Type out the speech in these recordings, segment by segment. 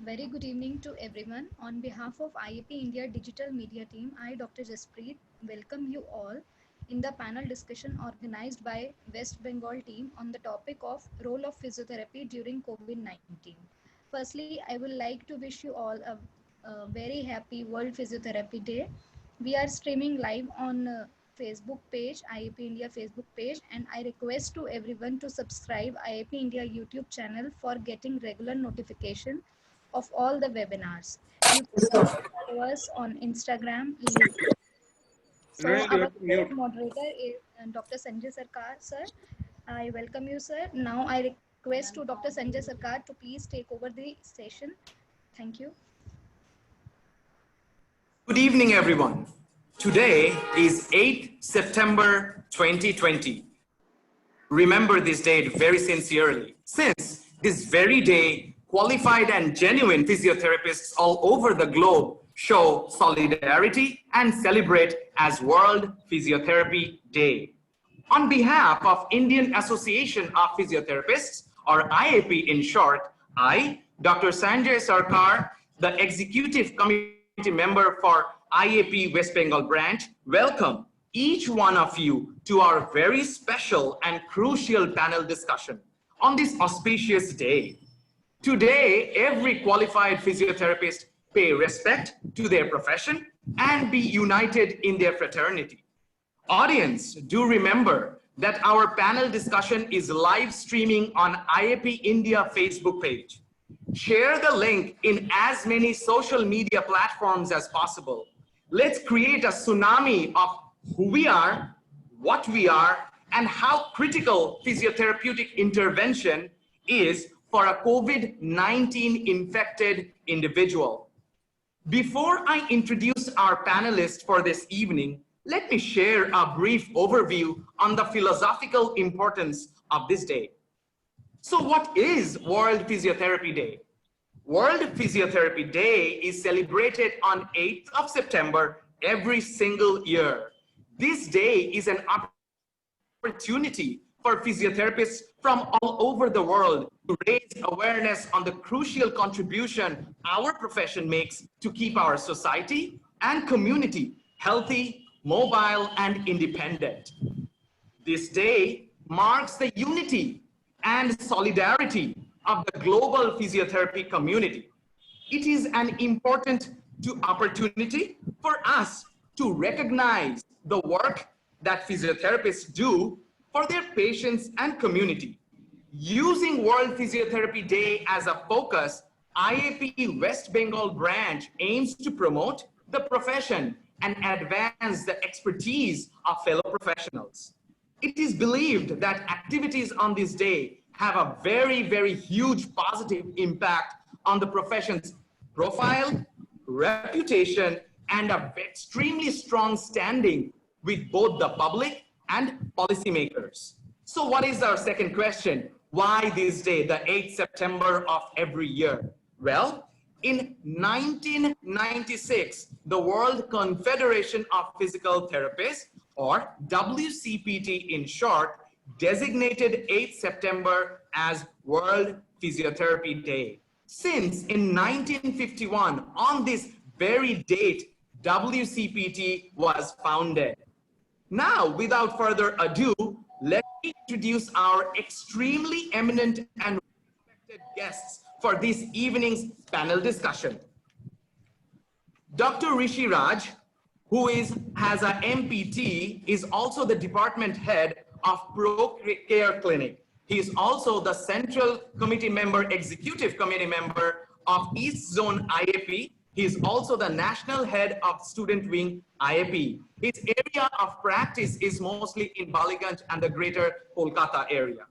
Very good evening to everyone. On behalf of IAP India Digital Media Team, I, Dr. Jaspreet, welcome you all in the panel discussion organized by West Bengal team on the topic of role of physiotherapy during COVID-19. Firstly, I would like to wish you all a very happy World Physiotherapy Day. We are streaming live on Facebook page, IAP India Facebook page, and I request to everyone to subscribe IAP India YouTube channel for getting regular notification of all the webinars. You can also follow us on Instagram. So our today's moderator is Dr. Sanjay Sarkar, sir. I welcome you, sir. Now I request to Dr. Sanjay Sarkar to please take over the session. Thank you. Good evening, everyone. Today is 8th September 2020. Remember this date very sincerely, since this very day, qualified and genuine physiotherapists all over the globe show solidarity and celebrate as World Physiotherapy Day. On behalf of Indian Association of Physiotherapists, or IAP in short, I, Dr. Sanjay Sarkar, the Executive Committee member for IAP West Bengal branch, welcome each one of you to our very special and crucial panel discussion on this auspicious day. Today, every qualified physiotherapist pay respect to their profession and be united in their fraternity. Audience, do remember that our panel discussion is live streaming on IAP India Facebook page. Share the link in as many social media platforms as possible. Let's create a tsunami of who we are, what we are, and how critical physiotherapeutic intervention is for a COVID-19 infected individual. Before I introduce our panelists for this evening, let me share a brief overview on the philosophical importance of this day. So what is World Physiotherapy Day? World Physiotherapy Day is celebrated on 8th of September every single year. This day is an opportunity for physiotherapists from all over the world to raise awareness on the crucial contribution our profession makes to keep our society and community healthy, mobile, and independent. This day marks the unity and solidarity of the global physiotherapy community. It is an important opportunity for us to recognize the work that physiotherapists do for their patients and community. Using World Physiotherapy Day as a focus, IAP West Bengal branch aims to promote the profession and advance the expertise of fellow professionals. It is believed that activities on this day have a very, very huge positive impact on the profession's profile, reputation, and an extremely strong standing with both the public and policymakers. So what is our second question? Why this day, the 8th September of every year? Well, in 1996, the World Confederation of Physical Therapists, or WCPT in short, designated 8th September as World Physiotherapy Day. Since in 1951, on this very date, WCPT was founded. Now, without further ado, let me introduce our extremely eminent and respected guests for this evening's panel discussion. Dr. Rishi Raj, who has a MPT, is also the department head of ProCare Clinic. He is also the Central Committee member, Executive Committee member of East Zone IAP. He is also the National Head of Student Wing IAP. His area of practice is mostly in Baliganj and the greater Kolkata area.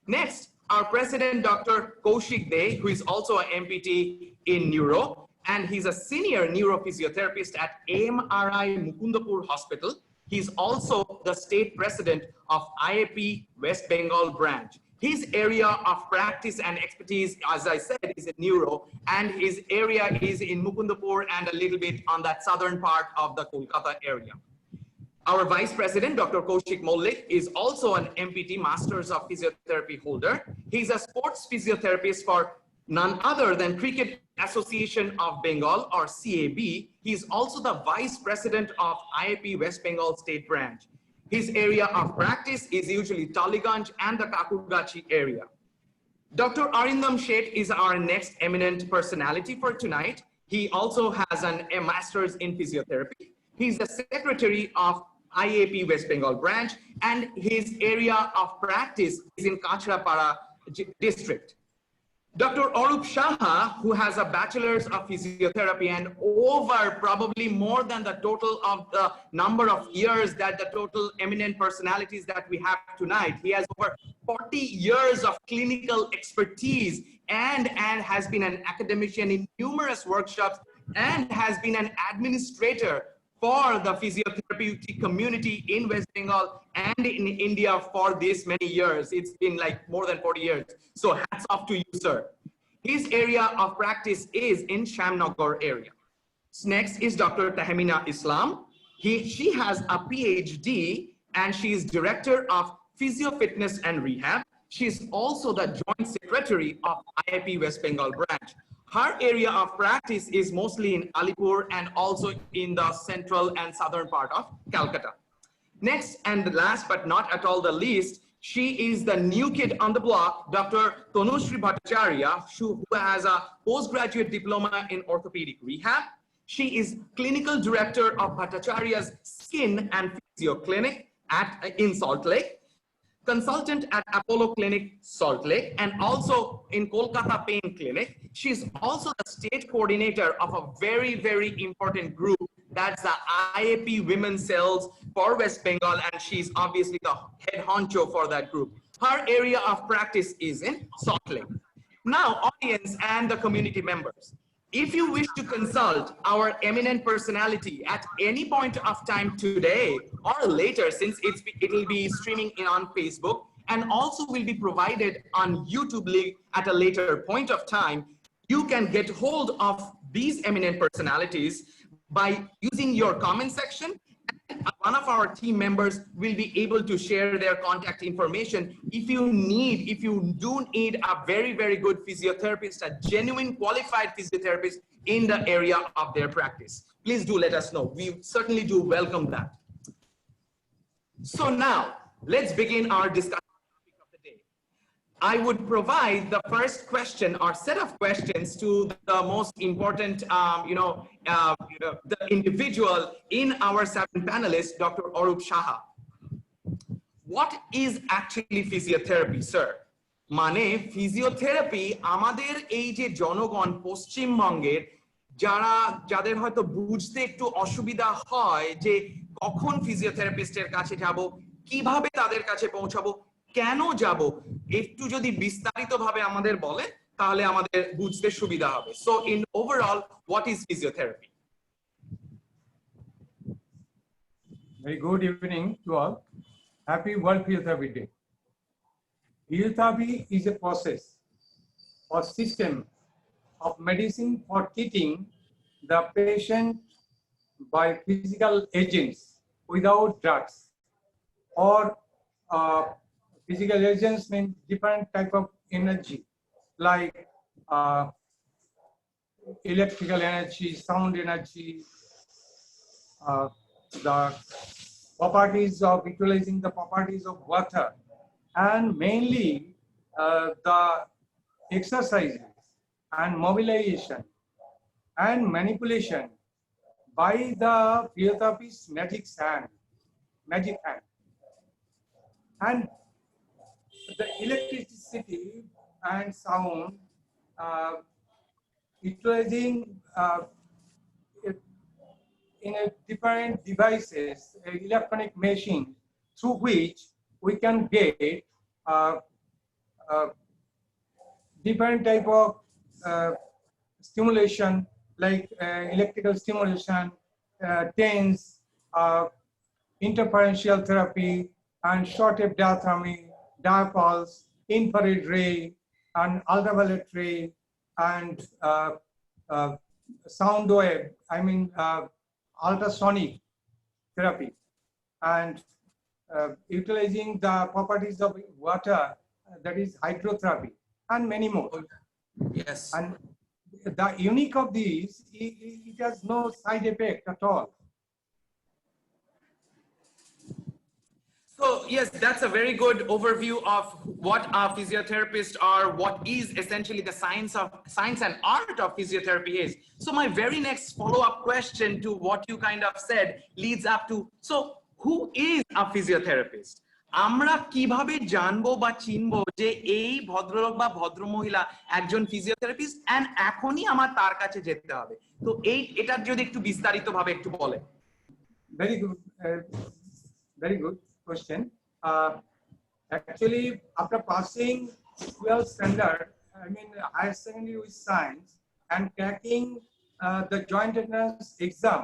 Next, our President, Dr. Kaushik De, who is also an MPT in Neuro, and he's a senior neurophysiotherapist at AMRI Mukundapur Hospital. He's also the State President of IAP West Bengal branch. His area of practice and expertise, as I said, is in neuro, and his area is in Mukundapur and a little bit on that southern part of the Kolkata area. Our Vice President, Dr. Kaushik Mollik, is also an MPT Masters of Physiotherapy holder. He's a sports physiotherapist for none other than Cricket Association of Bengal, or CAB. He is also the Vice President of IAP West Bengal State Branch. His area of practice is usually Taliganj and the Kakurgachi area. Dr. Arindam Sheth is our next eminent personality for tonight. He also has a master's in physiotherapy. He's the secretary of IAP West Bengal branch, and his area of practice is in Kachrapara district. Dr. Arup Shaha, who has a bachelor's of physiotherapy and over probably more than the total of the number of years that the total eminent personalities that we have tonight. He has over 40 years of clinical expertise and has been an academician in numerous workshops and has been an administrator for the physiotherapeutic community in West Bengal and in India for this many years. It's been like more than 40 years. So hats off to you, sir. His area of practice is in Shamnagar area. Next is Dr. Tahmina Islam. She has a PhD and she is director of Physio Fitness and Rehab. She is also the joint secretary of IIP West Bengal branch. Her area of practice is mostly in Alipur and also in the central and southern part of Calcutta. Next and last but not at all the least, she is the new kid on the block, Dr. Tanushree Bhattacharya, who has a postgraduate diploma in orthopedic rehab. She is clinical director of Bhattacharya's Skin and Physio Clinic in Salt Lake, consultant at Apollo Clinic, Salt Lake, and also in Kolkata Pain Clinic. She's also the state coordinator of a very, very important group. That's the IAP Women's Cells for West Bengal, and she's obviously the head honcho for that group. Her area of practice is in Salt Lake. Now, audience and the community members, if you wish to consult our eminent personality at any point of time today or later, since it will be streaming on Facebook and also will be provided on YouTube link at a later point of time, you can get hold of these eminent personalities by using your comment section. One of our team members will be able to share their contact information. If you do need a very, very good physiotherapist, a genuine qualified physiotherapist in the area of their practice, please do let us know. We certainly do welcome that. So now let's begin our discussion of the day. I would provide the first question or set of questions to the most important, the individual in our 7 panelists, Dr. Arup Shaha. What is actually physiotherapy, sir? মানে physiotherapy আমাদের এই যে জনগণ পশ্চিমবঙ্গের যাদের হয়তো বুঝতে একটু অসুবিধা হয় যে কখন ফিজিওথেরাপিস্টের কাছে যাব, কিভাবে তাদের কাছে পৌঁছাবো, কেন যাব, একটু যদি বিস্তারিতভাবে আমাদের বলে তাহলে আমাদের বুঝতে সুবিধা হবে। So in overall, what is physiotherapy? Very good evening to all. Happy World Physiotherapy Day. Physiotherapy is a process or system of medicine for treating the patient by physical agents without drugs, or physical agents mean different type of energy like electrical energy, sound energy, the properties of utilizing the properties of water, and mainly the exercises and mobilization and manipulation by the physiotherapist's magic hand. And the electricity and sound utilizing in a different devices, electronic machine, through which we can get different type of stimulation like electrical stimulation, TENS, interferential therapy, and short wave diathermy, diapulse, infrared ray, and ultraviolet ray, and sound wave, ultrasonic therapy, and utilizing the properties of water, that is hydrotherapy, and many more. Yes. And the unique of these, it has no side effect at all. So yes, that's a very good overview of what our physiotherapists are, what is essentially the science and art of physiotherapy is. So my very next follow-up question to what you kind of said leads up to, so who is a physiotherapist? আমরা কিভাবে জানবো বা চিনবো যে এই ভদ্রলোক বা ভদ্রমহিলা একজন ফিজিওথেরাপিস্ট এন্ড এখনই আমার তার কাছে যেতে হবে, তো এটার যদি একটু বিস্তারিতভাবে একটু বলেন। Very good, very good question. Actually, after passing 12th standard, I mean higher secondary with science, and cracking the joint entrance exam,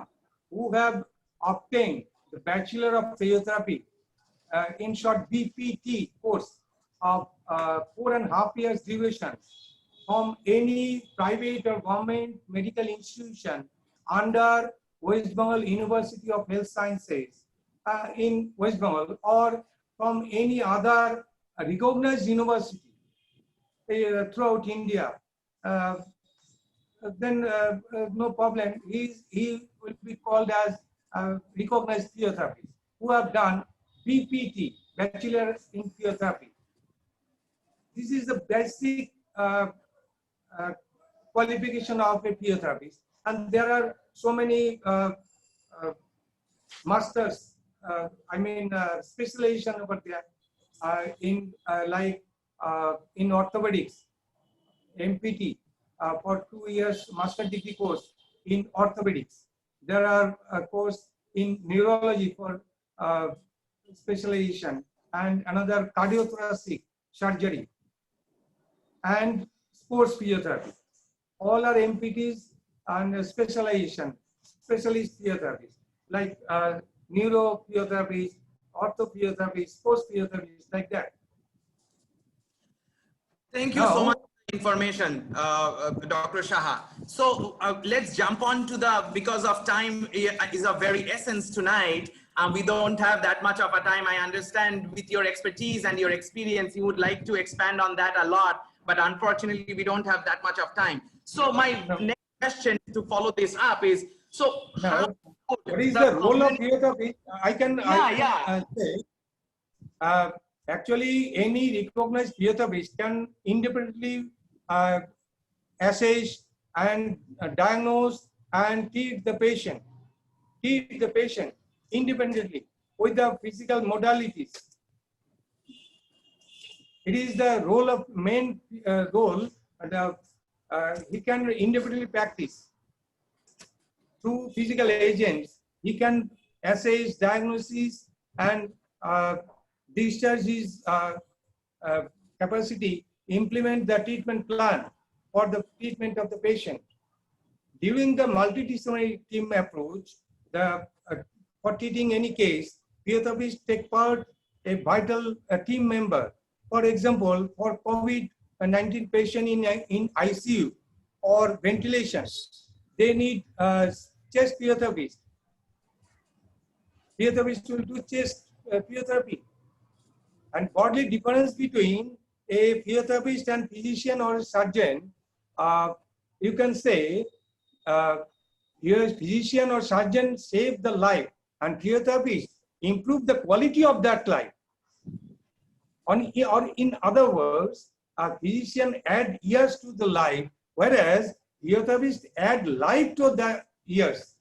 who have obtained the Bachelor of Physiotherapy, in short BPT course of 4.5 years duration from any private or government medical institution under West Bengal University of Health Sciences in West Bengal, or from any other recognized university throughout India, then no problem. He will be called as recognized physiotherapist who have done BPT, Bachelor in Physiotherapy. This is the basic qualification of a physiotherapist, and there are so many masters, I mean specialization over there in like in orthopedics, MPT, for 2 years master degree course in orthopedics. There are a course in neurology for specialization, and another cardiothoracic surgery, and sports physiotherapy. All are MPTs and specialization, specialist physiotherapists like neuro physiotherapists, ortho physiotherapists, sports physiotherapists, like that. Thank you so much for the information, Dr. Shaha. So let's jump on to the, because of time is of very essence tonight, we don't have that much of a time. I understand with your expertise and your experience, you would like to expand on that a lot, but unfortunately we don't have that much of time. So my next question to follow this up is, so what is the role of physiotherapy? I can say, actually any recognized physiotherapist can independently assess and diagnose and treat the patient independently with the physical modalities. It is the role of main role, and he can independently practice through physical agents. He can assess, diagnosis, and discharge his capacity, implement the treatment plan for the treatment of the patient. During the multidisciplinary team approach, for treating any case, physiotherapists take part a vital team member. For example, for COVID-19 patient in ICU or ventilation, they need chest physiotherapist. Physiotherapist will do chest physiotherapy. And bodily difference between a physiotherapist and physician or surgeon, you can say, here physician or surgeon save the life, and physiotherapist improve the quality of that life. Or in other words, a physician add years to the life, whereas physiotherapist add life to the years.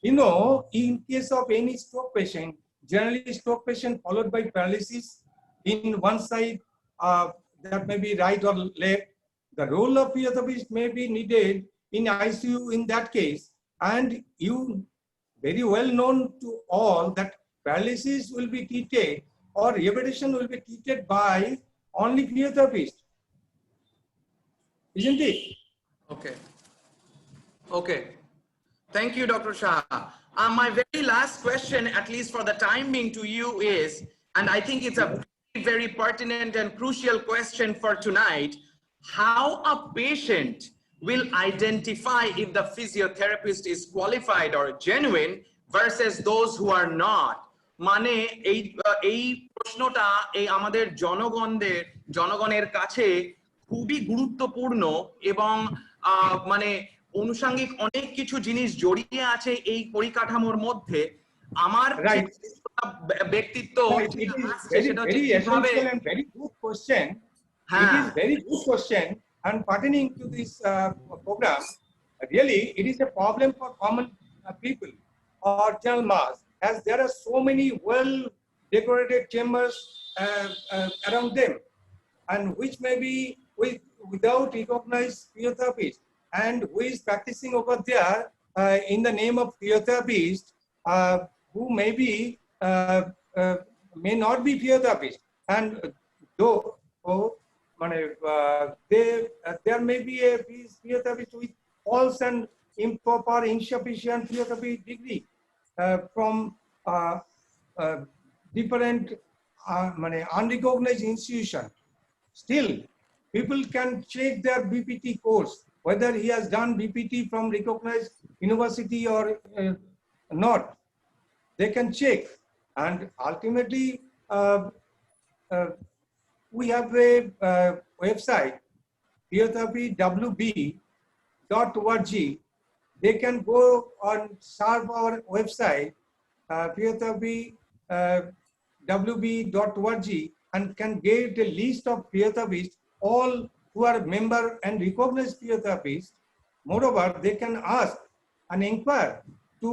You know, in case of any stroke patient, generally stroke patient followed by paralysis in one side, that may be right or left. The role of physiotherapist may be needed in ICU in that case, and you very well known to all that paralysis will be treated or rehabilitation will be treated by only physiotherapist, isn't it? Okay. Thank you, Dr. Shah. My very last question, at least for the time being, to you is, and I think it's a very, very pertinent and crucial question for tonight, how a patient will identify if the physiotherapist is qualified or genuine versus those who are not. মানে এই প্রশ্নটা এই আমাদের জনগণের কাছে খুবই গুরুত্বপূর্ণ এবং মানে অনুষঙ্গিক অনেক কিছু জিনিস জড়িয়ে আছে এই পরিকাঠামোর মধ্যে। আমার Right. ব্যক্তিত্ব Right. It is আসছে very, সেটা হচ্ছে very কিভাবে। essential and very good question. It is very good question and pertaining to this program. Really, it is a problem for common people or general mass, as there are so many well-decorated chambers around them, and which may be without recognized physiotherapist, and who is practicing over there in the name of physiotherapist, who may not be physiotherapist, and though there may be a physiotherapist with false and improper, insufficient physiotherapy degree from different unrecognized institution. Still, people can check their BPT course, whether he has done BPT from recognized university or not. They can check, and ultimately we have a website, physiotherapywb.org. They can go on search our website, physiotherapywb.org, and can get a list of physiotherapists, all who are member and recognized physiotherapists. Moreover, they can ask and inquire to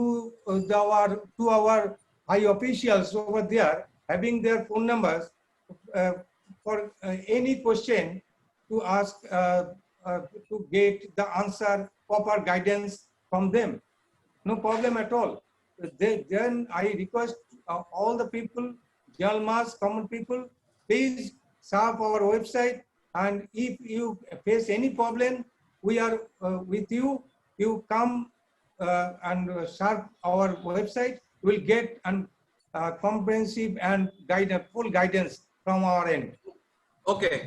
our high officials over there, having their phone numbers for any question to ask, to get the answer, proper guidance from them. No problem at all. Then I request all the people, general mass, common people, please surf our website, and if you face any problem, we are with you. You come and surf our website. You will get an comprehensive and full guidance from our end. Okay,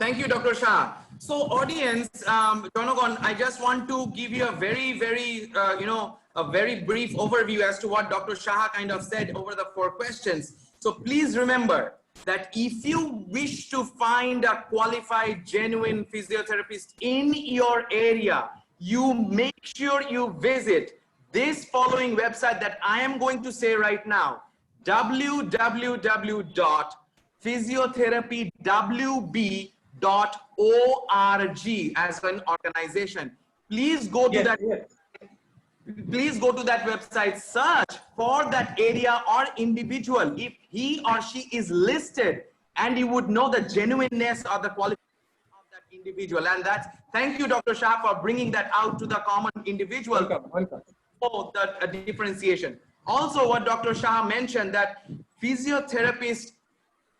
thank you, Dr. Shah. So audience, Jonagon, I just want to give you a very a very brief overview as to what Dr. Shah kind of said over the 4 questions. So please remember that if you wish to find a qualified, genuine physiotherapist in your area, you make sure you visit this following website that I am going to say right now: physiotherapywb.org as an organization. Please go to Please go to that website, search for that area or individual if he or she is listed, and you would know the genuineness or the qualification of that individual. And that's, thank you, Dr. Shah, for bringing that out to the common individual. Welcome. Oh, the differentiation. Also, what Dr. Shah mentioned, that physiotherapists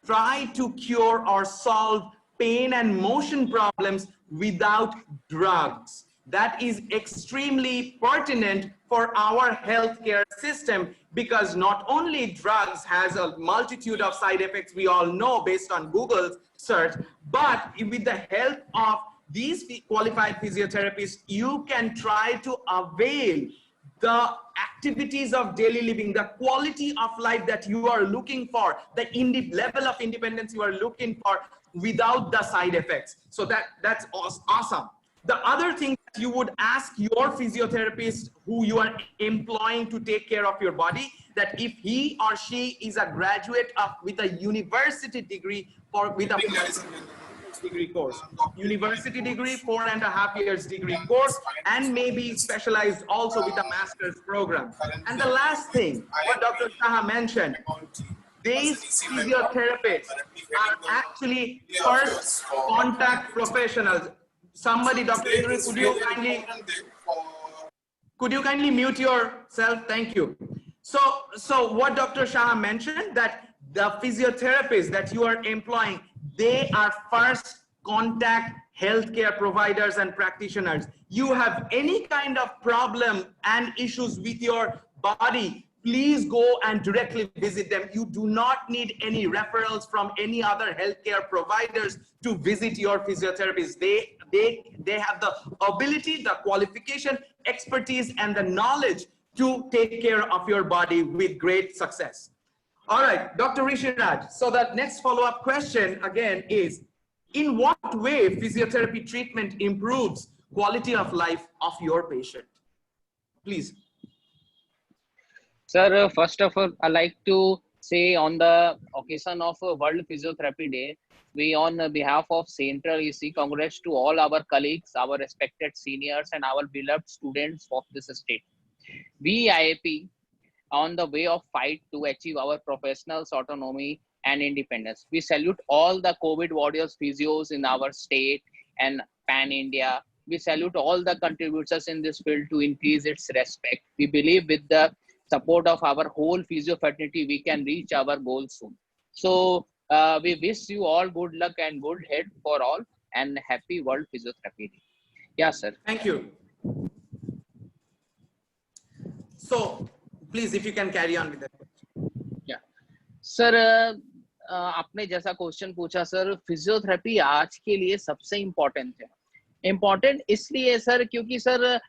try to cure or solve pain and motion problems without drugs. That is extremely pertinent for our healthcare system, because not only drugs has a multitude of side effects we all know based on Google's search, but with the help of these qualified physiotherapists, you can try to avail the activities of daily living, the quality of life that you are looking for, the level of independence you are looking for without the side effects. So that's awesome. The other thing that you would ask your physiotherapist who you are employing to take care of your body, that if he or she is a graduate with a university degree or with a degree course, university degree, 4.5 years degree course, and maybe specialized also with a master's program. And the last thing, what Dr. Shah mentioned, these physiotherapists are actually first contact professionals. Somebody, Dr. Indri, could you kindly mute yourself? Thank you. So what Dr. Shah mentioned, that the physiotherapists that you are employing, they are first contact healthcare providers and practitioners. You have any kind of problem and issues with your body, please go and directly visit them. You do not need any referrals from any other healthcare providers to visit your physiotherapists. They have the ability, the qualification, expertise, and the knowledge to take care of your body with great success. All right, Dr. Rishiraj. So the next follow-up question again is, In what way physiotherapy treatment improves quality of life of your patient? Please. Sir, first of all, I like to say on the occasion of World Physiotherapy Day, we on behalf of Central EC congrats to all our colleagues, our respected seniors and our beloved students of this state. We IAP on the way of fight to achieve our professionals autonomy and independence. We salute all the COVID warriors physios in our state and pan India. We salute all the contributors in this field to increase its respect. We believe with the support of our whole physio fraternity, we can reach our goal soon. So we wish you all good luck and good health for all, and happy World Physiotherapy Day. Yeah, sir. Thank you. So please, if you can carry on with that question. Yeah. Sir आपने जैसा question पूछा sir, physiotherapy आज के लिए सबसे important है। Important इसलिए sir क्योंकि सर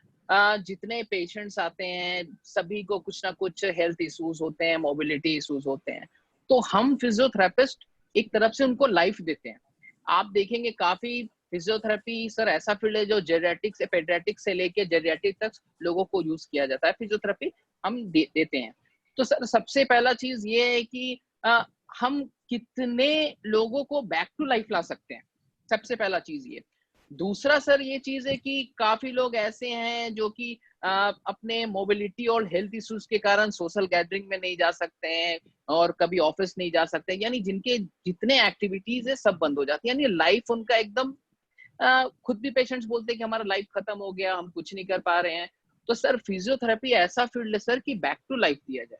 जितने पेशेंट्स आते हैं सभी को कुछ ना कुछ हेल्थ इश्यूज होते हैं, मोबिलिटी इश्यूज होते हैं, तो हम फिजियोथेरेपिस्ट एक तरफ से उनको लाइफ देते हैं। आप देखेंगे काफी फिजियोथेरेपी सर ऐसा फील्ड है जो जेरियाट्रिक से पेडियाट्रिक से लेके जेरियाट्रिक तक लोगों को यूज किया जाता है। फिजियोथेरेपी हम देते हैं। तो सर सबसे पहला चीज ये है कि हम कितने लोगों को बैक टू लाइफ ला सकते हैं, सबसे पहला चीज ये। दूसरा सर ये चीज है कि काफी लोग ऐसे हैं जो कि अपने मोबिलिटी और हेल्थ इश्यूज के कारण सोशल गैदरिंग में नहीं जा सकते हैं और कभी ऑफिस नहीं जा सकते, यानी जिनके जितने एक्टिविटीज है सब बंद हो जाती है, यानी लाइफ उनका एकदम खुद भी पेशेंट्स बोलते हैं कि हमारा लाइफ खत्म हो गया, हम कुछ नहीं कर पा रहे हैं। तो सर फिजियोथेरेपी ऐसा फील्ड है सर कि बैक टू लाइफ दिया जाए।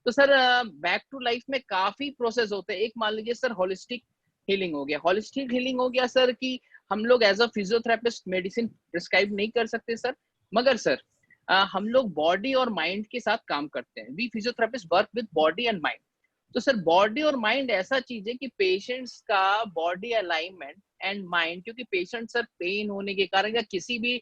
तो सर बैक टू लाइफ में काफी प्रोसेस होते हैं। एक मान लीजिए सर होलिस्टिक हीलिंग हो गया। होलिस्टिक हीलिंग हो गया सर कि हम लोग as a physiotherapist medicine prescribe नहीं कर सकते सर, मगर सर हम लोग बॉडी और माइंड के साथ काम करते हैं। We physiotherapist work with body and mind. तो सर बॉडी और माइंड ऐसा चीज है कि पेशेंट्स का बॉडी अलाइनमेंट एंड माइंड, क्योंकि पेशेंट सर पेन होने के कारण या किसी भी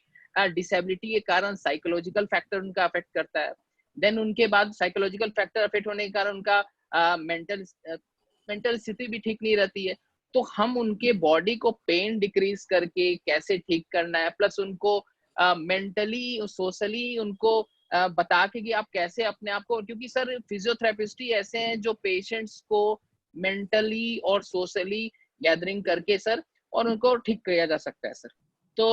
डिसेबिलिटी के कारण साइकोलॉजिकल फैक्टर उनका अफेक्ट करता है। देन उनके बाद साइकोलॉजिकल फैक्टर अफेक्ट होने के कारण उनका मेंटल स्थिति भी ठीक नहीं रहती है। तो हम उनके बॉडी को पेन डिक्रीज करके कैसे ठीक करना है, प्लस उनको मेंटली सोशली उनको बता के कि आप कैसे अपने आप को, क्योंकि सर फिजियोथेरेपिस्ट ही ऐसे हैं जो पेशेंट्स को मेंटली और सोशली गैदरिंग करके सर और उनको ठीक किया जा सकता है सर। तो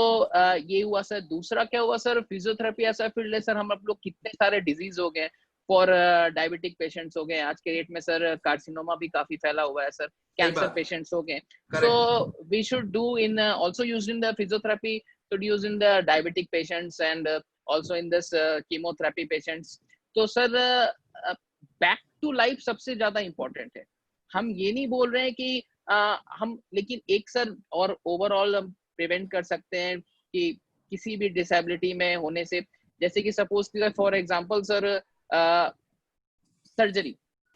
ये हुआ सर। दूसरा क्या हुआ सर, फिजियोथेरेपी ऐसा फील्ड है सर, हम लोग कितने सारे डिजीज हो गए फॉर डायबिटिक पेशेंट्स हो गए आज के डेट में सर, कार्सिनोमा भी काफी फैला हुआ है सर, कैंसर पेशेंट्स हो गए। So we should do in also used in the physiotherapy should use in the diabetic patients and also in this chemotherapy patients. तो सर बैक टू लाइफ सबसे ज्यादा इम्पोर्टेंट है। हम ये नहीं बोल रहे हैं कि हम, लेकिन एक सर और ओवरऑल हम प्रिवेंट कर सकते हैं कि किसी भी डिसेबिलिटी में होने से, जैसे कि suppose for example sir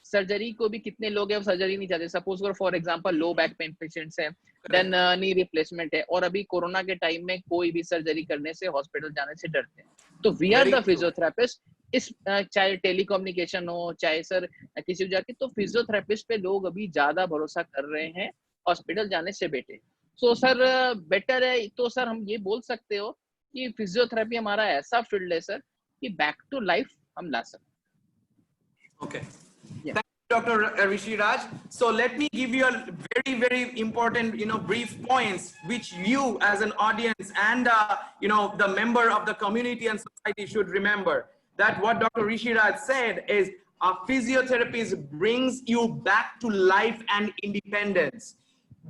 surgery को भी कितने लोग हैं सर्जरी नहीं चाहते। Suppose for example low back pain patients हैं, देन नी रिप्लेसमेंट है, और अभी कोरोना के टाइम में कोई भी सर्जरी करने से हॉस्पिटल जाने से डरते हैं। तो वी आर द फिजियोथेरेपिस्ट, इस चाहे टेलीकम्युनिकेशन हो चाहे सर किसी भी जाके, तो फिजियोथेरेपिस्ट पे लोग अभी ज्यादा भरोसा कर रहे हैं हॉस्पिटल जाने से बेटे। सो सर बेटर है। तो सर हम ये बोल सकते हो कि फिजियोथेरेपी हमारा ऐसा फील्ड है सर कि बैक टू लाइफ हम ला सकते हैं। Okay. Yeah. Thank you, Dr. Rishi Raj. So let me give you a very, very important, brief points which you as an audience and, the member of the community and society should remember. That what Dr. Rishi Raj said is a physiotherapist brings you back to life and independence.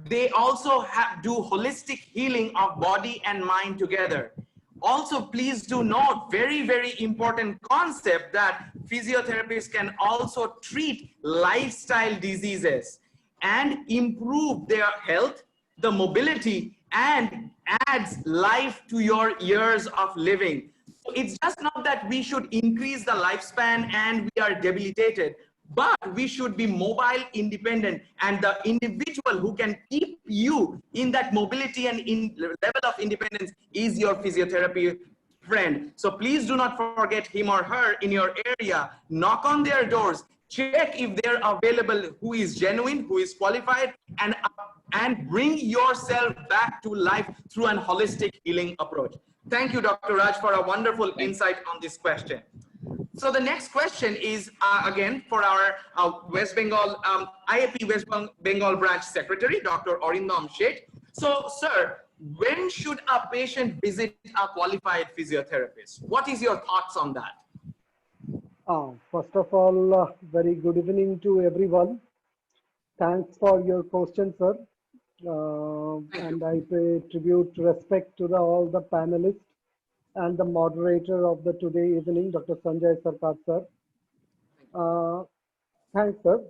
They also do holistic healing of body and mind together. Also, please do note, very, very important concept, that physiotherapists can also treat lifestyle diseases and improve their health, the mobility, and adds life to your years of living. So it's just not that we should increase the lifespan and we are debilitated, but we should be mobile, independent, and the individual who can keep you in that mobility and in level of independence is your physiotherapy friend. So please do not forget him or her in your area. Knock on their doors, check if they're available, who is genuine, who is qualified, and bring yourself back to life through an holistic healing approach. Thank you, Dr. Raj, for a wonderful insight on this question. So the next question is again for our West Bengal IAP West Bengal branch secretary, Dr. Orindam Sheth. So, sir, when should a patient visit a qualified physiotherapist? What is your thoughts on that? First of all, very good evening to everyone. Thanks for your question, sir. And I pay tribute, respect to all the panelists and the moderator of the today evening, Dr. Sanjay Sarkar, sir. Thanks, sir.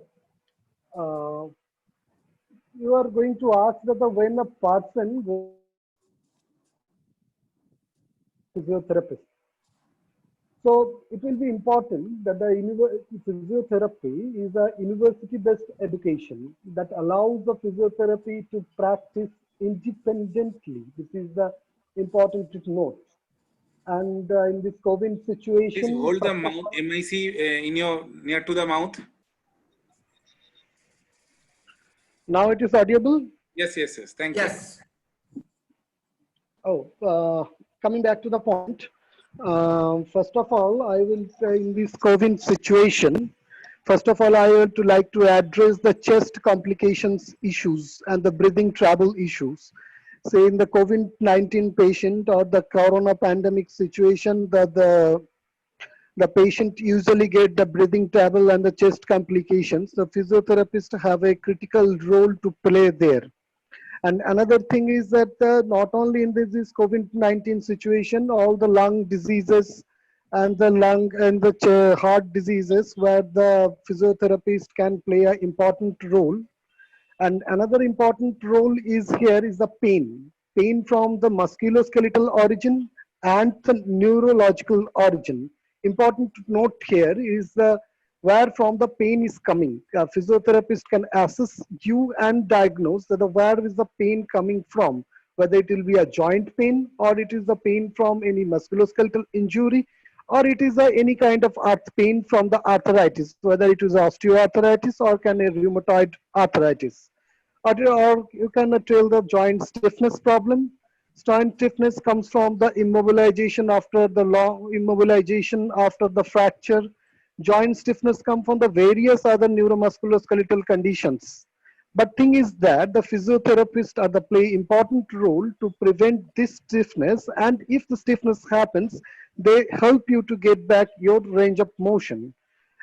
You are going to ask that when a person goes to physiotherapist. So it will be important that the physiotherapy is a university-based education that allows the physiotherapy to practice independently. This is the important to note. And in this COVID situation, please hold the mouth MIC in your near to the mouth. Now it is audible. Yes. Thank you. Yes. Coming back to the point. First of all, I will say in this COVID situation, first of all, I would like to address the chest complications issues and the breathing trouble issues. Say in the COVID-19 patient or the corona pandemic situation, that the patient usually get the breathing trouble and the chest complications. The physiotherapists have a critical role to play there. And another thing is that not only in this COVID-19 situation, all the lung diseases and the lung and the heart diseases where the physiotherapist can play an important role. And another important role is here is the pain from the musculoskeletal origin and the neurological origin. Important to note here is where from the pain is coming. A physiotherapist can assess you and diagnose that where is the pain coming from, whether it will be a joint pain or it is the pain from any musculoskeletal injury or it is any kind of pain from the arthritis, whether it is osteoarthritis or can a rheumatoid arthritis. Or you can tell the joint stiffness problem. Joint stiffness comes from the immobilization after the long immobilization after the fracture. Joint stiffness come from the various other neuromusculoskeletal conditions. But thing is that the physiotherapists are the play important role to prevent this stiffness, and if the stiffness happens, they help you to get back your range of motion.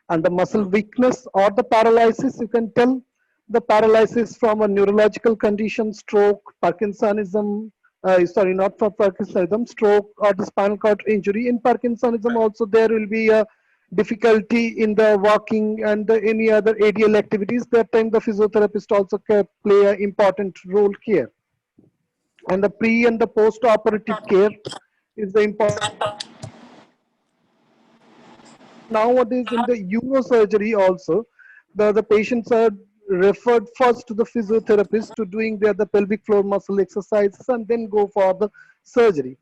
And the muscle weakness or the paralysis, you can tell the paralysis from a neurological condition, stroke, Parkinsonism, not for Parkinsonism, stroke or the spinal cord injury. In Parkinsonism also there will be a difficulty in the walking and any other ADL activities. That time the physiotherapist also can play an important role here. And the pre and the post-operative care is the important. Nowadays in the neurosurgery also, the patients are referred first to the physiotherapist to doing the pelvic floor muscle exercises and then go for the surgery.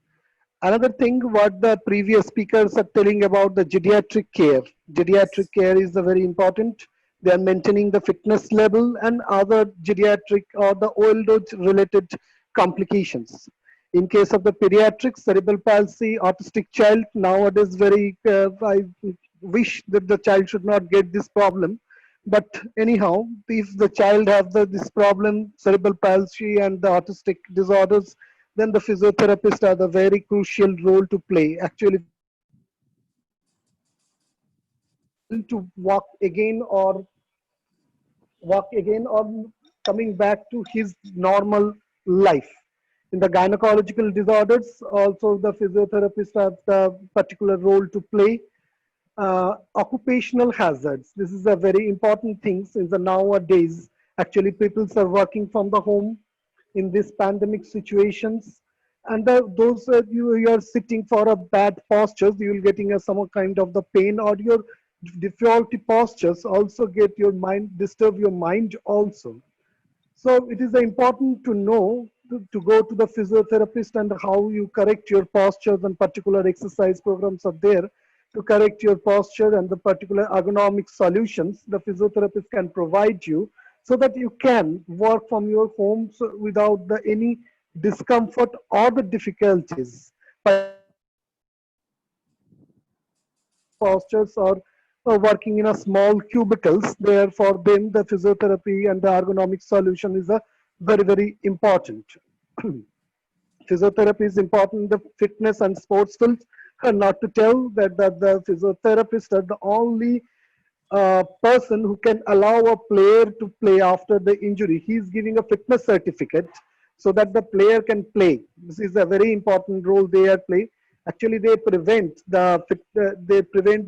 Another thing what the previous speakers are telling about the geriatric care. Geriatric care is very important. They are maintaining the fitness level and other geriatric or the old age related complications. In case of the pediatric cerebral palsy, autistic child, nowadays I wish that the child should not get this problem. But anyhow, if the child have this problem, cerebral palsy and the autistic disorders, then the physiotherapists are the very crucial role to play. Actually, to walk again or coming back to his normal life. In the gynecological disorders, also the physiotherapists have the particular role to play. Occupational hazards. This is a very important thing since the nowadays, actually people are working from the home in this pandemic situations. And those you are sitting for a bad postures, you will getting some kind of the pain or your difficulty postures also get your mind, disturb your mind also. So it is important to know to go to the physiotherapist and how you correct your postures and particular exercise programs are there to correct your posture and the particular ergonomic solutions the physiotherapist can provide you so that you can work from your homes without any discomfort or the difficulties. Postures or working in a small cubicles, there for them the physiotherapy and the ergonomic solution is a very important. Physiotherapy is important in the fitness and sports fields, and not to tell that the physiotherapists are the only person who can allow a player to play after the injury. He is giving a fitness certificate so that the player can play. This is a very important role they are playing. Actually, they prevent the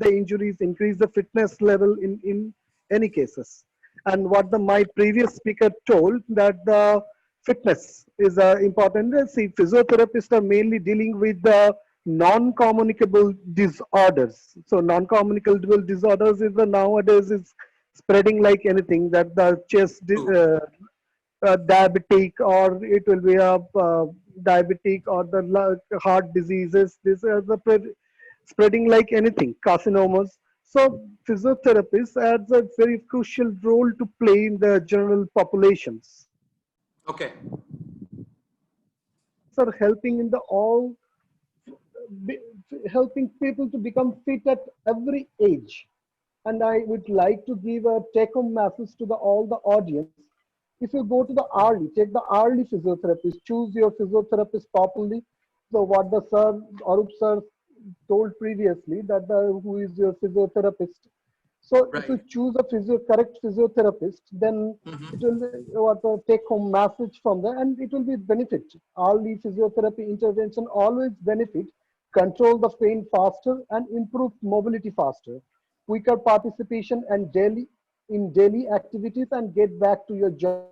injuries, increase the fitness level in any cases. And what my previous speaker told, that the fitness is important. See, physiotherapists are mainly dealing with the non-communicable disorders. So non-communicable disorders is nowadays is spreading like anything, that the chest diabetic, or it will be a diabetic, or the heart diseases. These are the spreading like anything, carcinomas. So physiotherapists adds a very crucial role to play in the general populations. Okay. Are helping in the all, helping people to become fit at every age. And I would like to give a take-home message to all the audience. If you go to the early, take the early physiotherapist, choose your physiotherapist properly. So what the sir, Arup sir told previously, that who is your physiotherapist. So if you choose a correct physiotherapist, then it will be what a take-home message from there, and it will be benefit. Early physiotherapy intervention always benefit, control the pain faster and improve mobility faster, quicker participation and daily activities, and get back to your job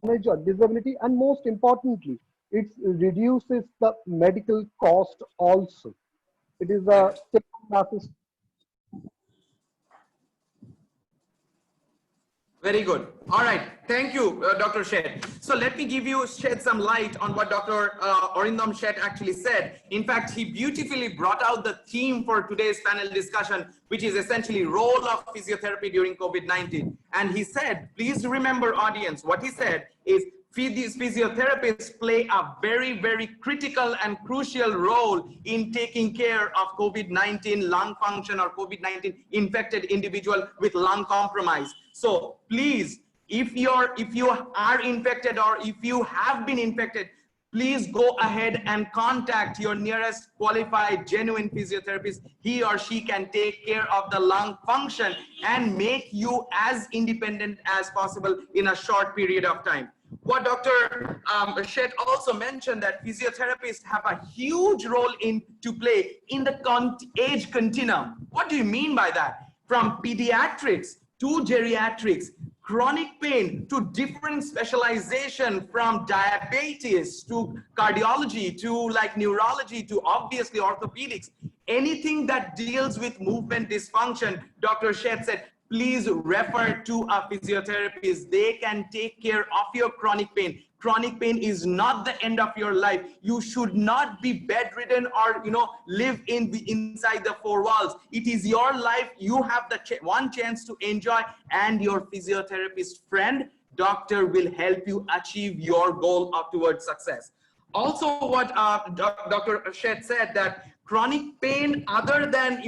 or disability. And most importantly, it reduces the medical cost also. It is a take-home message. Very good. All right. Thank you, Dr. Shet. So let me shed some light on what Dr. Arindam Shet actually said. In fact, he beautifully brought out the theme for today's panel discussion, which is essentially role of physiotherapy during COVID-19. And he said, please remember, audience, what he said is physiotherapists play a very critical and crucial role in taking care of COVID-19 lung function or COVID-19 infected individual with lung compromise. So please, if you are infected or if you have been infected, please go ahead and contact your nearest qualified, genuine physiotherapist. He or she can take care of the lung function and make you as independent as possible in a short period of time. What Dr. Shet also mentioned, that physiotherapists have a huge role to play in the age continuum. What do you mean by that? From pediatrics to geriatrics, chronic pain to different specialization, from diabetes to cardiology to like neurology to obviously orthopedics. Anything that deals with movement dysfunction, Dr. Shet said, please refer to a physiotherapist. They can take care of your chronic pain. Chronic pain is not the end of your life. You should not be bedridden or live inside the four walls. It is your life. You have the one chance to enjoy, and your physiotherapist friend, doctor, will help you achieve your goal towards success. Also, what Dr. Shet said, that chronic pain, other than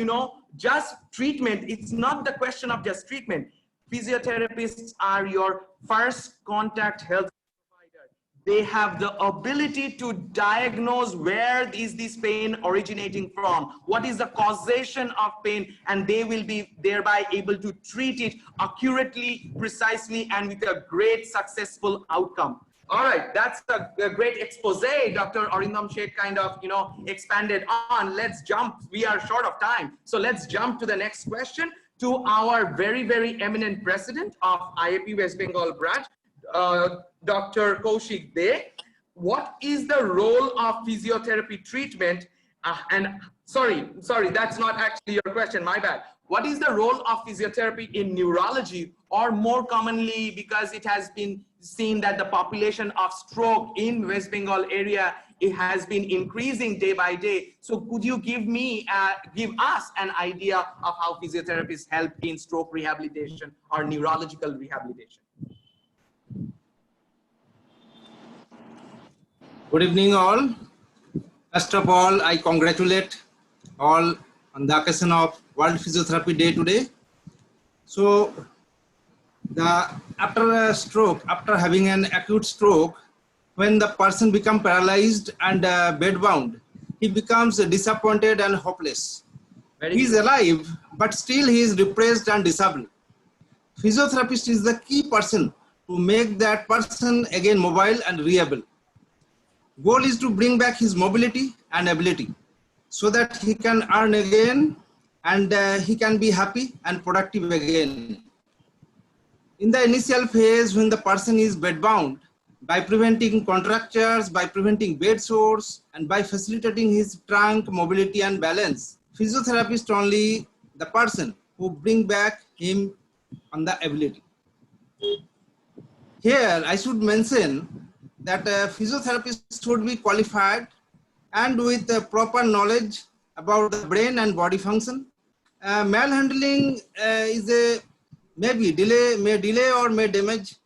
just treatment, it's not the question of just treatment. Physiotherapists are your first contact health provider. They have the ability to diagnose where is this pain originating from, what is the causation of pain, and they will be thereby able to treat it accurately, precisely, and with a great successful outcome. All right, that's a great expose Dr. Arindam Shet kind of, expanded on. Let's jump. We are short of time. So let's jump to the next question, to our very eminent president of IAP West Bengal branch, Dr. Kaushik De. What is the role of physiotherapy treatment? And sorry, that's not actually your question, my bad. What is the role of physiotherapy in neurology, or more commonly, because it has been seen that the population of stroke in West Bengal area it has been increasing day by day. So could you give us an idea of how physiotherapists help in stroke rehabilitation or neurological rehabilitation? Good evening, all. First of all, I congratulate all on the occasion of World Physiotherapy Day today. So, after a stroke, after having an acute stroke, when the person becomes paralyzed and bedbound, he becomes disappointed and hopeless. He is alive, but still he is depressed and disabled. Physiotherapist is the key person to make that person again mobile and reable. Goal is to bring back his mobility and ability so that he can earn again and he can be happy and productive again. In the initial phase, when the person is bedbound, by preventing contractures, by preventing bed sores, and by facilitating his trunk, mobility, and balance, physiotherapist only the person who bring back him on the ability. Here, I should mention that a physiotherapist should be qualified and with proper knowledge about the brain and body function. Malhandling is a may delay or may damage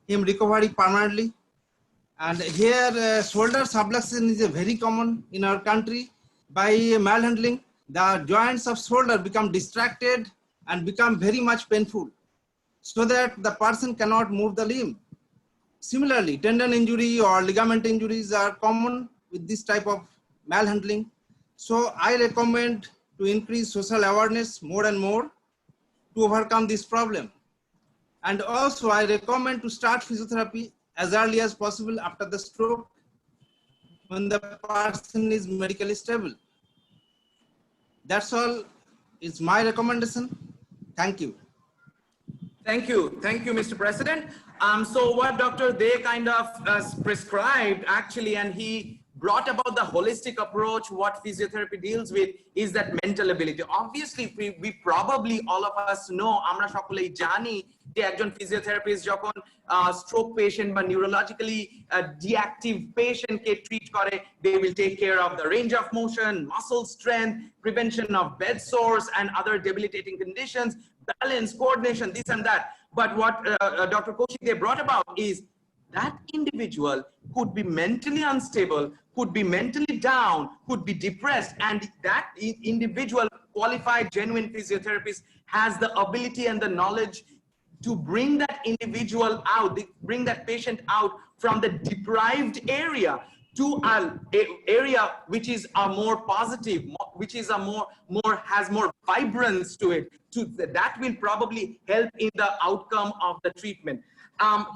him recovery permanently. And here, shoulder subluxation is a very common in our country. By malhandling, the joints of shoulder become distracted and become very much painful, so that the person cannot move the limb. Similarly, tendon injury or ligament injuries are common with this type of malhandling. So I recommend to increase social awareness more and more to overcome this problem. And also I recommend to start physiotherapy as early as possible after the stroke when the person is medically stable. That's all is my recommendation. Thank you. Thank you, Mr. President. So what Dr. Dey kind of prescribed actually, and he brought about the holistic approach, what physiotherapy deals with is that mental ability. Obviously, we probably all of us know, আমরা সকলেই জানি যে একজন physiotherapist যখন stroke patient বা neurologically deactive patient কে treat করে, they will take care of the range of motion, muscle strength, prevention of bed sores and other debilitating conditions, balance, coordination, this and that. But what Dr. Kaushik they brought about is that individual could be mentally unstable, could be mentally down, could be depressed, and that individual qualified genuine physiotherapist has the ability and the knowledge to bring that individual out, bring that patient out from the deprived area to an area which is a more positive, which is a has more vibrance to it. That will probably help in the outcome of the treatment.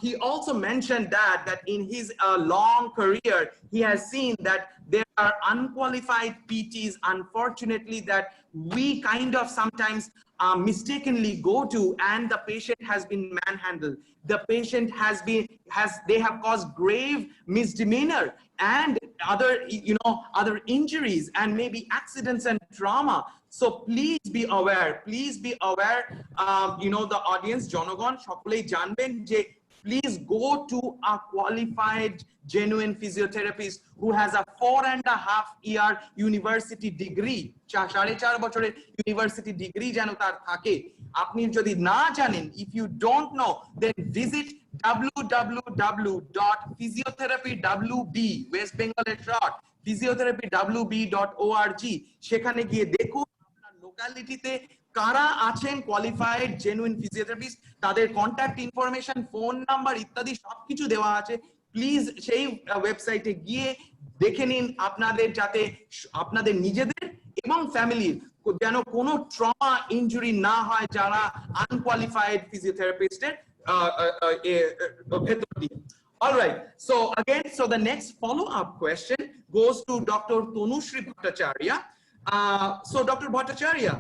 He also mentioned that in his long career, he has seen that there are unqualified PTs, unfortunately, that we kind of sometimes mistakenly go to, and the patient has been manhandled. The patient they have caused grave misdemeanor and other injuries and maybe accidents and trauma. So please be aware, the audience, জনগণ সকলেই জানবেন যে please go to a qualified genuine physiotherapist who has a 4.5-year university degree, 4.5 বছরের university degree যেন তার থাকে। আপনি যদি না জানেন, if you don't know, then visit www.physiotherapywb West Bengal short physiotherapywb.org সেখানে গিয়ে দেখুন আপনার লোকালিটিতে কারা আছেন কোয়ালিফাইড জেনুইন ফিজিওথেরাপিস্ট, তাদের কন্টাক্ট ইনফরমেশন, ফোন নাম্বার ইত্যাদি সবকিছু দেওয়া আছে। প্লিজ সেই ওয়েবসাইটে গিয়ে দেখে নিন আপনাদের, যাতে আপনাদের নিজেদের এবং ফ্যামিলির যেন কোনো ট্রমা ইনজুরি না হয় যারা আনকোয়ালিফাইড ফিজিওথেরাপিস্টের ভেতর দিয়ে। All right, so the next follow-up question goes to Dr. Tanushree Bhattacharya. So Dr. Bhattacharya,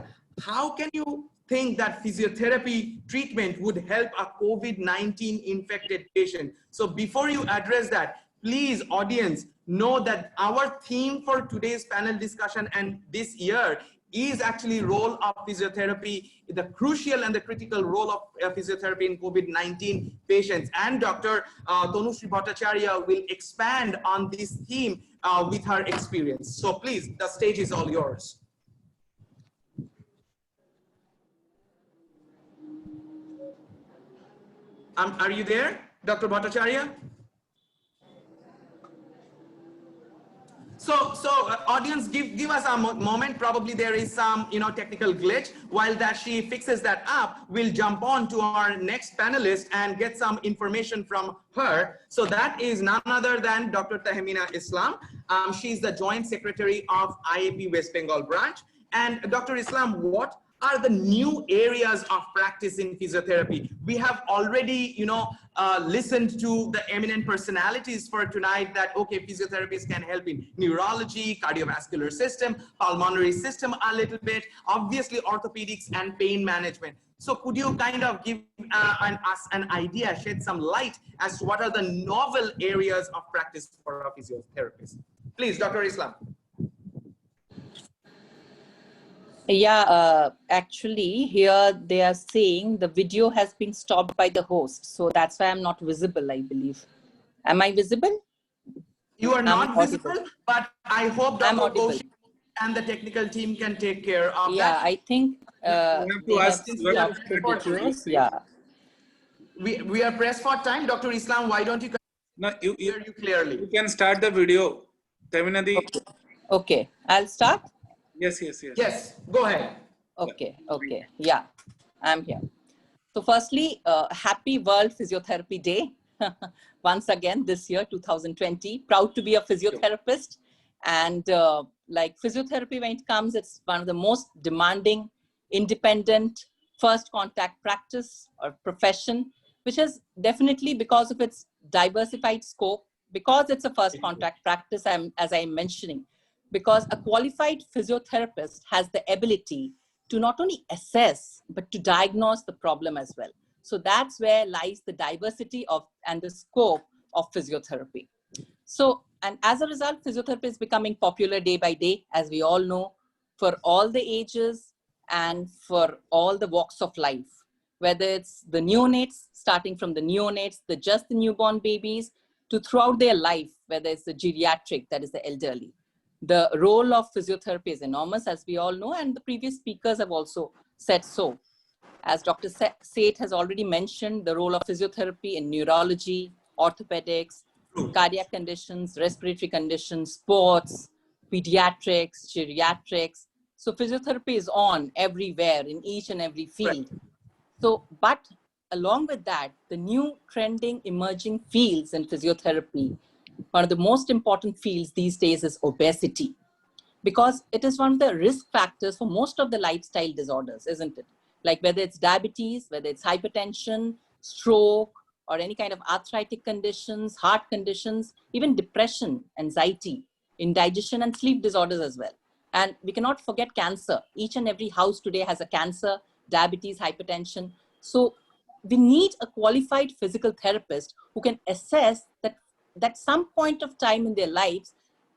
how can you think that physiotherapy treatment would help a COVID-19 infected patient? So before you address that, please, audience, know that our theme for today's panel discussion and this year is actually role of physiotherapy, the crucial and the critical role of physiotherapy in COVID-19 patients. And Dr. Tanushree Bhattacharya will expand on this theme with her experience. So please, the stage is all yours. Are you there, Dr. Bhattacharya? So audience, give us a moment. Probably there is some technical glitch. While that she fixes that up, we'll jump on to our next panelist and get some information from her. So that is none other than Dr. Tahmina Islam. She's the Joint Secretary of IAP West Bengal branch. And Dr. Islam, what are the new areas of practice in physiotherapy? We have already, listened to the eminent personalities for tonight that, okay, physiotherapists can help in neurology, cardiovascular system, pulmonary system a little bit, obviously orthopedics and pain management. So could you kind of give us an idea, shed some light as to what are the novel areas of practice for a physiotherapist? Please, Dr. Islam. Yeah, actually here they are saying the video has been stopped by the host. So that's why I'm not visible, I believe. Am I visible? You are not visible, but I hope Dr. Kaushik and the technical team can take care of that. Yeah, I think they have stopped the videos. Yeah. We are pressed for time. Dr. Islam, why don't you hear you clearly? You can start the video. Okay, I'll start. Yes. Yes, go ahead. Okay. Yeah, I'm here. So firstly, happy World Physiotherapy Day. Once again, this year, 2020. Proud to be a physiotherapist. And like physiotherapy, when it comes, it's one of the most demanding, independent, first contact practice or profession, which is definitely because of its diversified scope, because it's a first contact practice, as I'm mentioning, because a qualified physiotherapist has the ability to not only assess, but to diagnose the problem as well. So that's where lies the diversity of and the scope of physiotherapy. So, and as a result, physiotherapy is becoming popular day by day, as we all know, for all the ages and for all the walks of life, whether it's the neonates, starting from the neonates, just the newborn babies, to throughout their life, whether it's the geriatric, that is the elderly. The role of physiotherapy is enormous, as we all know, and the previous speakers have also said so. As Dr. Seth has already mentioned, the role of physiotherapy in neurology, orthopedics, cardiac conditions, respiratory conditions, sports, pediatrics, geriatrics. So physiotherapy is on everywhere in each and every field. So, but along with that, the new trending emerging fields in physiotherapy, one of the most important fields these days is obesity, because it is one of the risk factors for most of the lifestyle disorders, isn't it? Like whether it's diabetes, whether it's hypertension, stroke, or any kind of arthritic conditions, heart conditions, even depression, anxiety, indigestion, and sleep disorders as well. And we cannot forget cancer. Each and every house today has a cancer, diabetes, hypertension. So we need a qualified physical therapist who can assess that some point of time in their lives,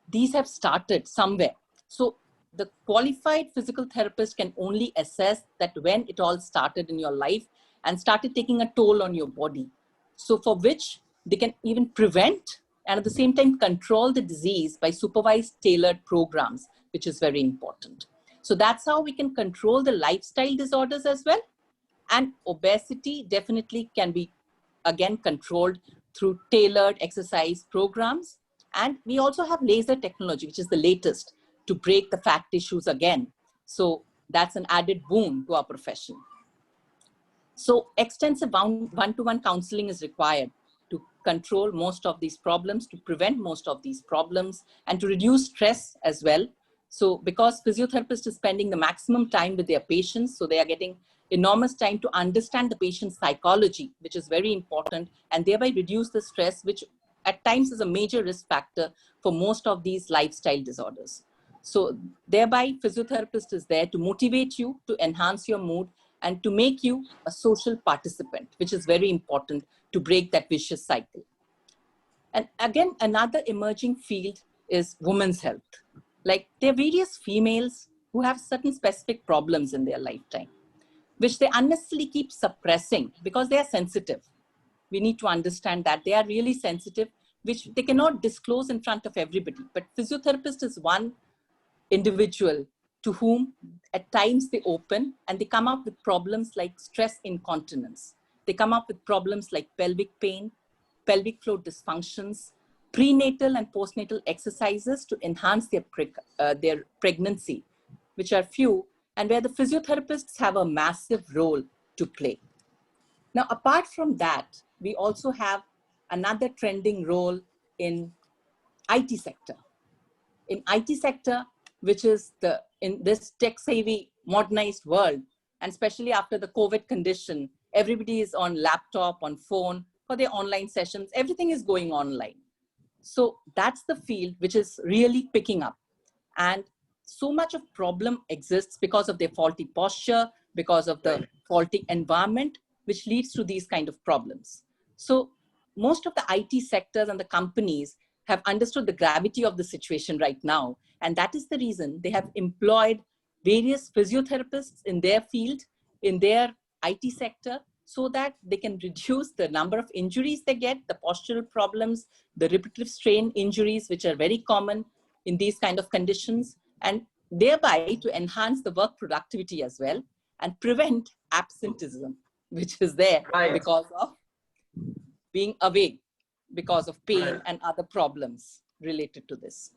these have started somewhere. So the qualified physical therapist can only assess that when it all started in your life and started taking a toll on your body. So for which they can even prevent and at the same time control the disease by supervised tailored programs, which is very important. So that's how we can control the lifestyle disorders as well. And obesity definitely can be again controlled through tailored exercise programs. And we also have laser technology, which is the latest, to break the fat tissues again. So that's an added boon to our profession. So extensive one-to-one counseling is required to control most of these problems, to prevent most of these problems, and to reduce stress as well. So because physiotherapists is spending the maximum time with their patients, so they are getting enormous time to understand the patient's psychology, which is very important, and thereby reduce the stress, which at times is a major risk factor for most of these lifestyle disorders. So thereby physiotherapist is there to motivate you, to enhance your mood, and to make you a social participant, which is very important to break that vicious cycle. And again, another emerging field is women's health. Like there are various females who have certain specific problems in their lifetime, which they unnecessarily keep suppressing because they are sensitive. We need to understand that they are really sensitive, which they cannot disclose in front of everybody. But physiotherapist is one individual to whom at times they open and they come up with problems like stress incontinence. They come up with problems like pelvic pain, pelvic floor dysfunctions, prenatal and postnatal exercises to enhance their pregnancy, which are few, and where the physiotherapists have a massive role to play. Now, apart from that, we also have another trending role in IT sector. In IT sector, which is in this tech-savvy, modernized world, and especially after the COVID condition, everybody is on laptop, on phone, for their online sessions, everything is going online. So that's the field which is really picking up. And so much of problem exists because of their faulty posture, because of the faulty environment, which leads to these kind of problems. So most of the IT sectors and the companies have understood the gravity of the situation right now. And that is the reason they have employed various physiotherapists in their field, in their IT sector, so that they can reduce the number of injuries they get, the postural problems, the repetitive strain injuries, which are very common in these kind of conditions, and thereby to enhance the work productivity as well and prevent absenteeism, which is there because of being away because of pain and other problems related to this.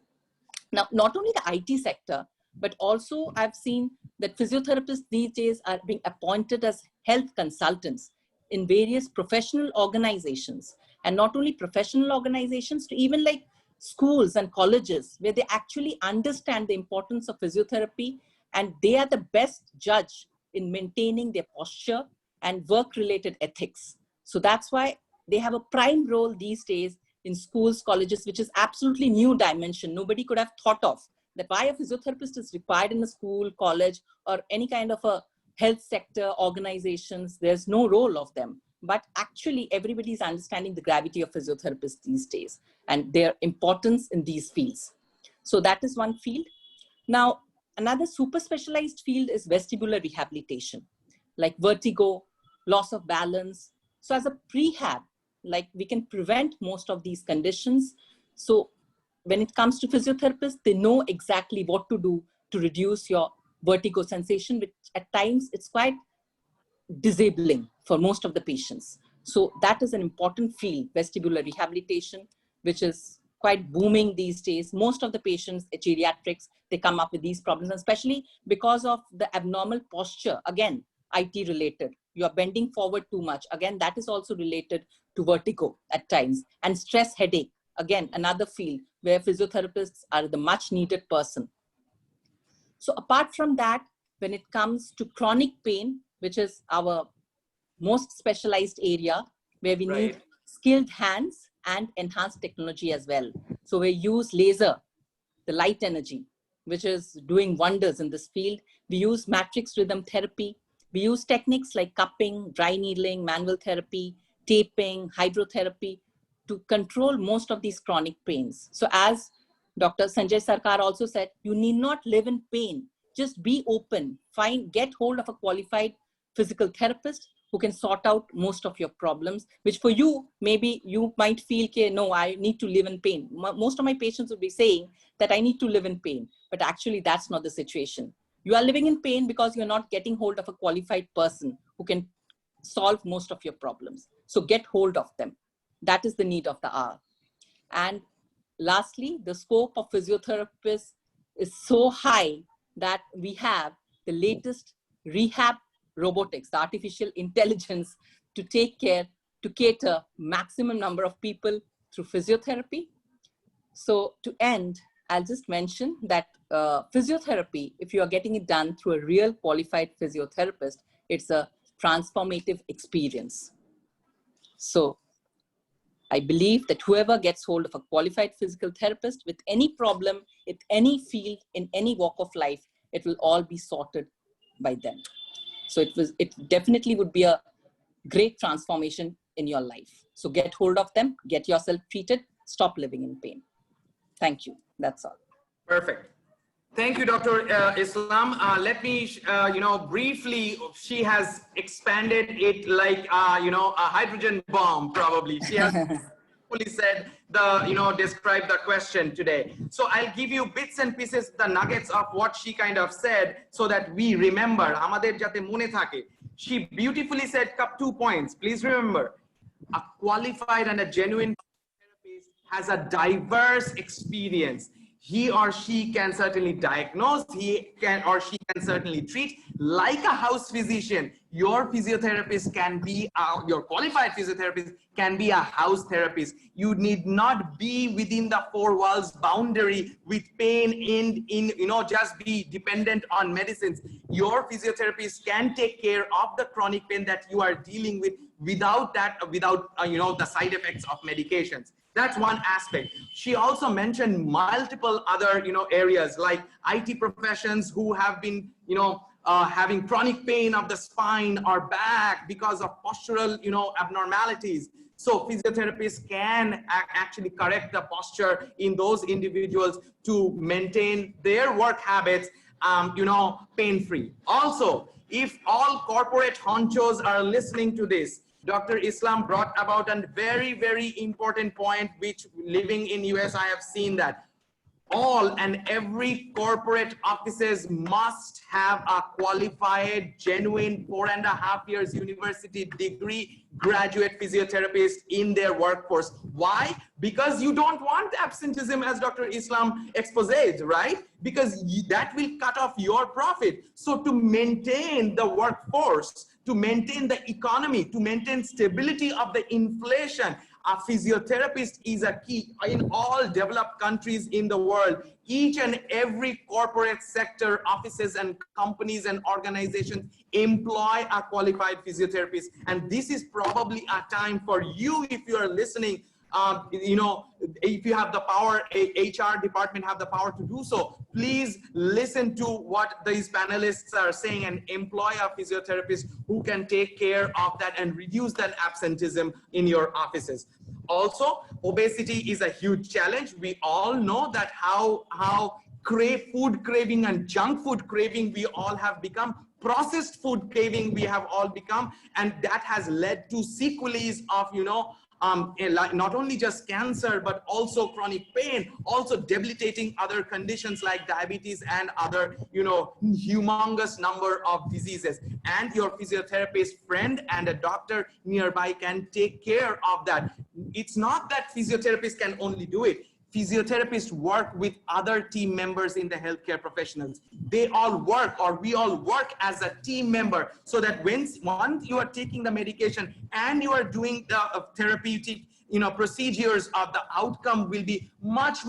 Now, not only the IT sector, but also I've seen that physiotherapists these days are being appointed as health consultants in various professional organizations, and not only professional organizations, to even like schools and colleges, where they actually understand the importance of physiotherapy, and they are the best judge in maintaining their posture and work-related ethics. So that's why they have a prime role these days in schools, colleges, which is absolutely new dimension. Nobody could have thought of that why a physiotherapist is required in a school, college, or any kind of a health sector organizations. There's no role of them. But actually, everybody is understanding the gravity of physiotherapists these days and their importance in these fields. So that is one field. Now, another super specialized field is vestibular rehabilitation, like vertigo, loss of balance. So as a prehab, like we can prevent most of these conditions. So when it comes to physiotherapists, they know exactly what to do to reduce your vertigo sensation, which at times it's quite disabling for most of the patients. So that is an important field, vestibular rehabilitation, which is quite booming these days. Most of the patients, geriatrics, they come up with these problems, especially because of the abnormal posture, again, IT related. You are bending forward too much. Again, that is also related to vertigo at times. And stress headache, again, another field where physiotherapists are the much needed person. So apart from that, when it comes to chronic pain, which is our most specialized area, where we need skilled hands and enhanced technology as well. So we use laser, the light energy, which is doing wonders in this field. We use matrix rhythm therapy. We use techniques like cupping, dry needling, manual therapy, taping, hydrotherapy to control most of these chronic pains. So as Dr. Sanjay Sarkar also said, you need not live in pain. Just be open, get hold of a qualified physical therapist who can sort out most of your problems, which for you, maybe you might feel, okay, no, I need to live in pain. Most of my patients would be saying that I need to live in pain, but actually that's not the situation. You are living in pain because you're not getting hold of a qualified person who can solve most of your problems. So get hold of them. That is the need of the hour. And lastly, the scope of physiotherapists is so high that we have the latest rehab robotics, the artificial intelligence to cater maximum number of people through physiotherapy. So to end, I'll just mention that physiotherapy, if you are getting it done through a real qualified physiotherapist, it's a transformative experience. So I believe that whoever gets hold of a qualified physical therapist with any problem, in any field, in any walk of life, it will all be sorted by them. So it definitely would be a great transformation in your life. So get hold of them, get yourself treated, stop living in pain. Thank you. That's all. Perfect. Thank you, Dr. Islam. Let me, briefly, she has expanded it like, a hydrogen bomb, probably. She has fully said described the question today. So I'll give you bits and pieces, the nuggets of what she kind of said so that we remember. Amader jate mone thake. She beautifully said 2 points. Please remember, a qualified and a genuine therapist has a diverse experience. He or she can certainly diagnose, he can or she can certainly treat. Like a house physician, your physiotherapist can be, your qualified physiotherapist can be a house therapist. You need not be within the 4 walls boundary with pain just be dependent on medicines. Your physiotherapist can take care of the chronic pain that you are dealing with without the side effects of medications. That's one aspect. She also mentioned multiple other, areas like IT professions who have been, having chronic pain of the spine or back because of postural, abnormalities. So physiotherapists can actually correct the posture in those individuals to maintain their work habits, pain-free. Also, if all corporate honchos are listening to this, Dr. Islam brought about a very, very important point, which living in US, I have seen that all and every corporate offices must have a qualified, genuine 4.5 years university degree graduate physiotherapist in their workforce. Why? Because you don't want absenteeism, as Dr. Islam exposed, right? Because that will cut off your profit. So to maintain the workforce, to maintain the economy, to maintain stability of the inflation, a physiotherapist is a key. In all developed countries in the world, each and every corporate sector, offices and companies and organizations employ a qualified physiotherapist. And this is probably a time for you, if you are listening, if you have the power, HR department have the power to do so, please listen to what these panelists are saying and employ a physiotherapist who can take care of that and reduce that absenteeism in your offices. Also, obesity is a huge challenge. We all know that how food craving and junk food craving we all have become. Processed food craving we have all become, and that has led to sequelae of not only just cancer, but also chronic pain, also debilitating other conditions like diabetes and other, humongous number of diseases. And your physiotherapist friend and a doctor nearby can take care of that. It's not that physiotherapists can only do it. Physiotherapists work with other team members in the healthcare professionals. They all work, or we all work as a team member, so that once you are taking the medication and you are doing the therapeutic procedures, of the outcome will be much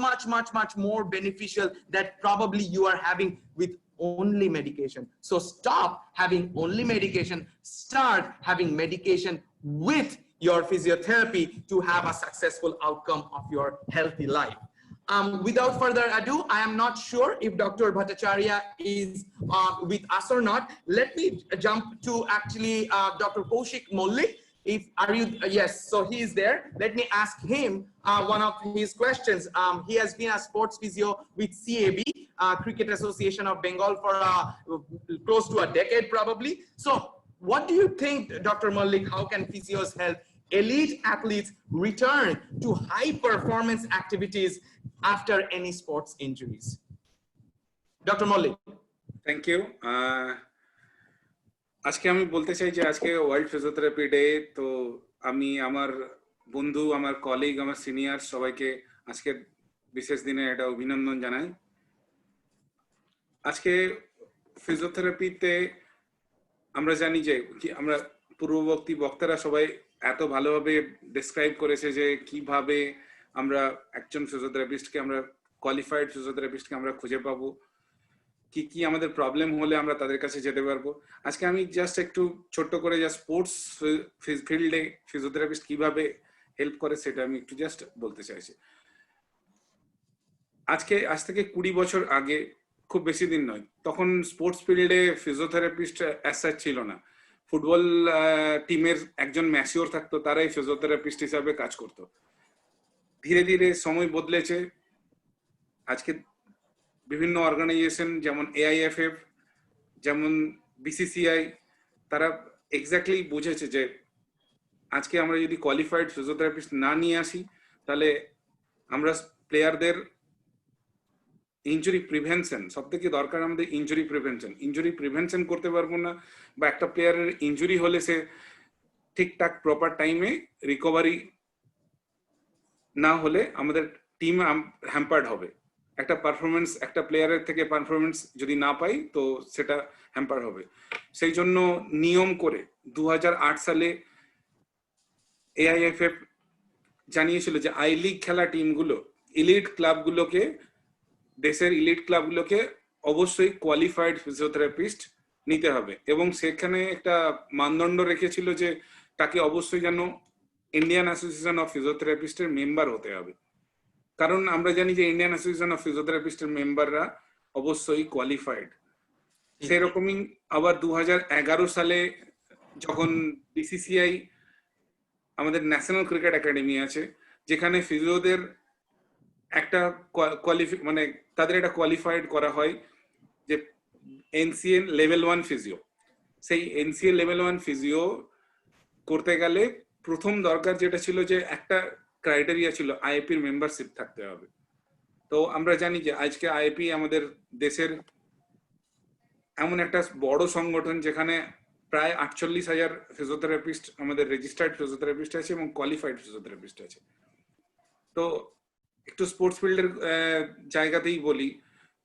more beneficial that probably you are having with only medication. So stop having only medication, start having medication with your physiotherapy to have a successful outcome of your healthy life. Without further ado, I am not sure if Dr. Bhattacharya is with us or not. Let me jump to actually Dr. Kaushik Mollik. Yes, so he is there. Let me ask him one of his questions. He has been a sports physio with CAB, Cricket Association of Bengal, for close to a decade probably. So what do you think, Dr. Mollik, how can physios help elite athletes return to high performance activities after any sports injuries? Dr. Mollik. Thank you. আজকে আমি বলতে চাই যে আজকে world physiotherapy day. তো আমি আমার বন্ধু, আমার কলিগ, আমার সিনিয়র সবাইকে আজকে বিশেষ দিনে এটা অভিনন্দন জানাই। আজকে ফিজিওথেরাপিতে আমরা জানি যে আমরা পূর্ববর্তী বক্তারা সবাই এত ভালোভাবে ডেসক্রাইব করেছে যে কিভাবে আমরা একজন ফিজিওথেরাপিস্টকে, আমরা কোয়ালিফাইড ফিজিওথেরাপিস্টকে আমরা খুঁজে পাবো, কি কি আমাদের প্রবলেম হলে আমরা তাদের কাছে যেতে পারবো। আজকে আমি জাস্ট একটু ছোট্ট করে স্পোর্টস ফিল্ডে ফিজিওথেরাপিস্ট কিভাবে হেল্প করে সেটা আমি একটু জাস্ট বলতে চাইছি। আজ থেকে 20 বছর আগে, খুব বেশি দিন নয়, তখন স্পোর্টস ফিল্ডে ফিজিওথেরাপিস্ট অ্যাজ ছিল না। ফুটবল টিমের একজন ম্যাচিওর থাকতো, তারাই ফিজিওথেরাপিস্ট হিসাবে কাজ করতো। ধীরে ধীরে সময় বদলেছে। আজকে বিভিন্ন অর্গানাইজেশন যেমন AIFF, যেমন BCCI, তারা এক্স্যাক্টলি বুঝেছে যে আজকে আমরা যদি কোয়ালিফাইড ফিজিওথেরাপিস্ট না নিয়ে আসি তাহলে আমরা প্লেয়ারদের ইনজুরি প্রিভেনশন, সব থেকে দরকার আমাদের ইনজুরি প্রিভেনশন করতে পারবো না, বা একটা প্লেয়ারের ইনজুরি হলে সে ঠিকঠাক প্রপার টাইমে রিকভারি না হলে আমাদের টিম হ্যাম্পার্ড হবে। একটা প্লেয়ারের থেকে পারফরমেন্স যদি না পাই তো সেটা হ্যাম্পার হবে। সেই জন্য নিয়ম করে 2008 সালে AIFF জানিয়েছিল যে আই লিগ খেলা টিমগুলো, দেশের ইলিট ক্লাবগুলোকে অবশ্যই কোয়ালিফাইড ফিজিওথেরাপিস্ট নিতে হবে, এবং সেখানে একটা মানদণ্ড রেখেছিল যে তাকে অবশ্যই যেন ইন্ডিয়ান অ্যাসোসিয়েশন অফ ফিজিওথেরাপিস্টের মেম্বার হতে হবে। কারণ আমরা জানি যে ইন্ডিয়ান অ্যাসোসিয়েশন অফ ফিজিওথেরাপিস্টের মেম্বাররা অবশ্যই কোয়ালিফাইড। সেরকমই আবার 2011 সালে যখন BCCI, আমাদের ন্যাশনাল ক্রিকেট একাডেমি আছে, যেখানে ফিজিওদের একটা মানে তাদের এটা কোয়ালিফাইড করা হয় যে NCA লেভেল 1 ফিজিও। সেই NCA লেভেল 1 ফিজিও করতে গেলে প্রথম দরকার যেটা ছিল যে একটা ক্রাইটেরিয়া ছিল IAP-র মেম্বারশিপ থাকতে হবে। তো আমরা জানি যে আজকে IAP আমাদের দেশের এমন একটা বড় সংগঠন যেখানে প্রায় 48,000 ফিজিওথেরাপিস্ট, আমাদের রেজিস্টার্ড ফিজিওথেরাপিস্ট আছে এবং কোয়ালিফাইড ফিজিওথেরাপিস্ট আছে। তো একটু স্পোর্টস ফিল্ডের জায়গাতেই বলি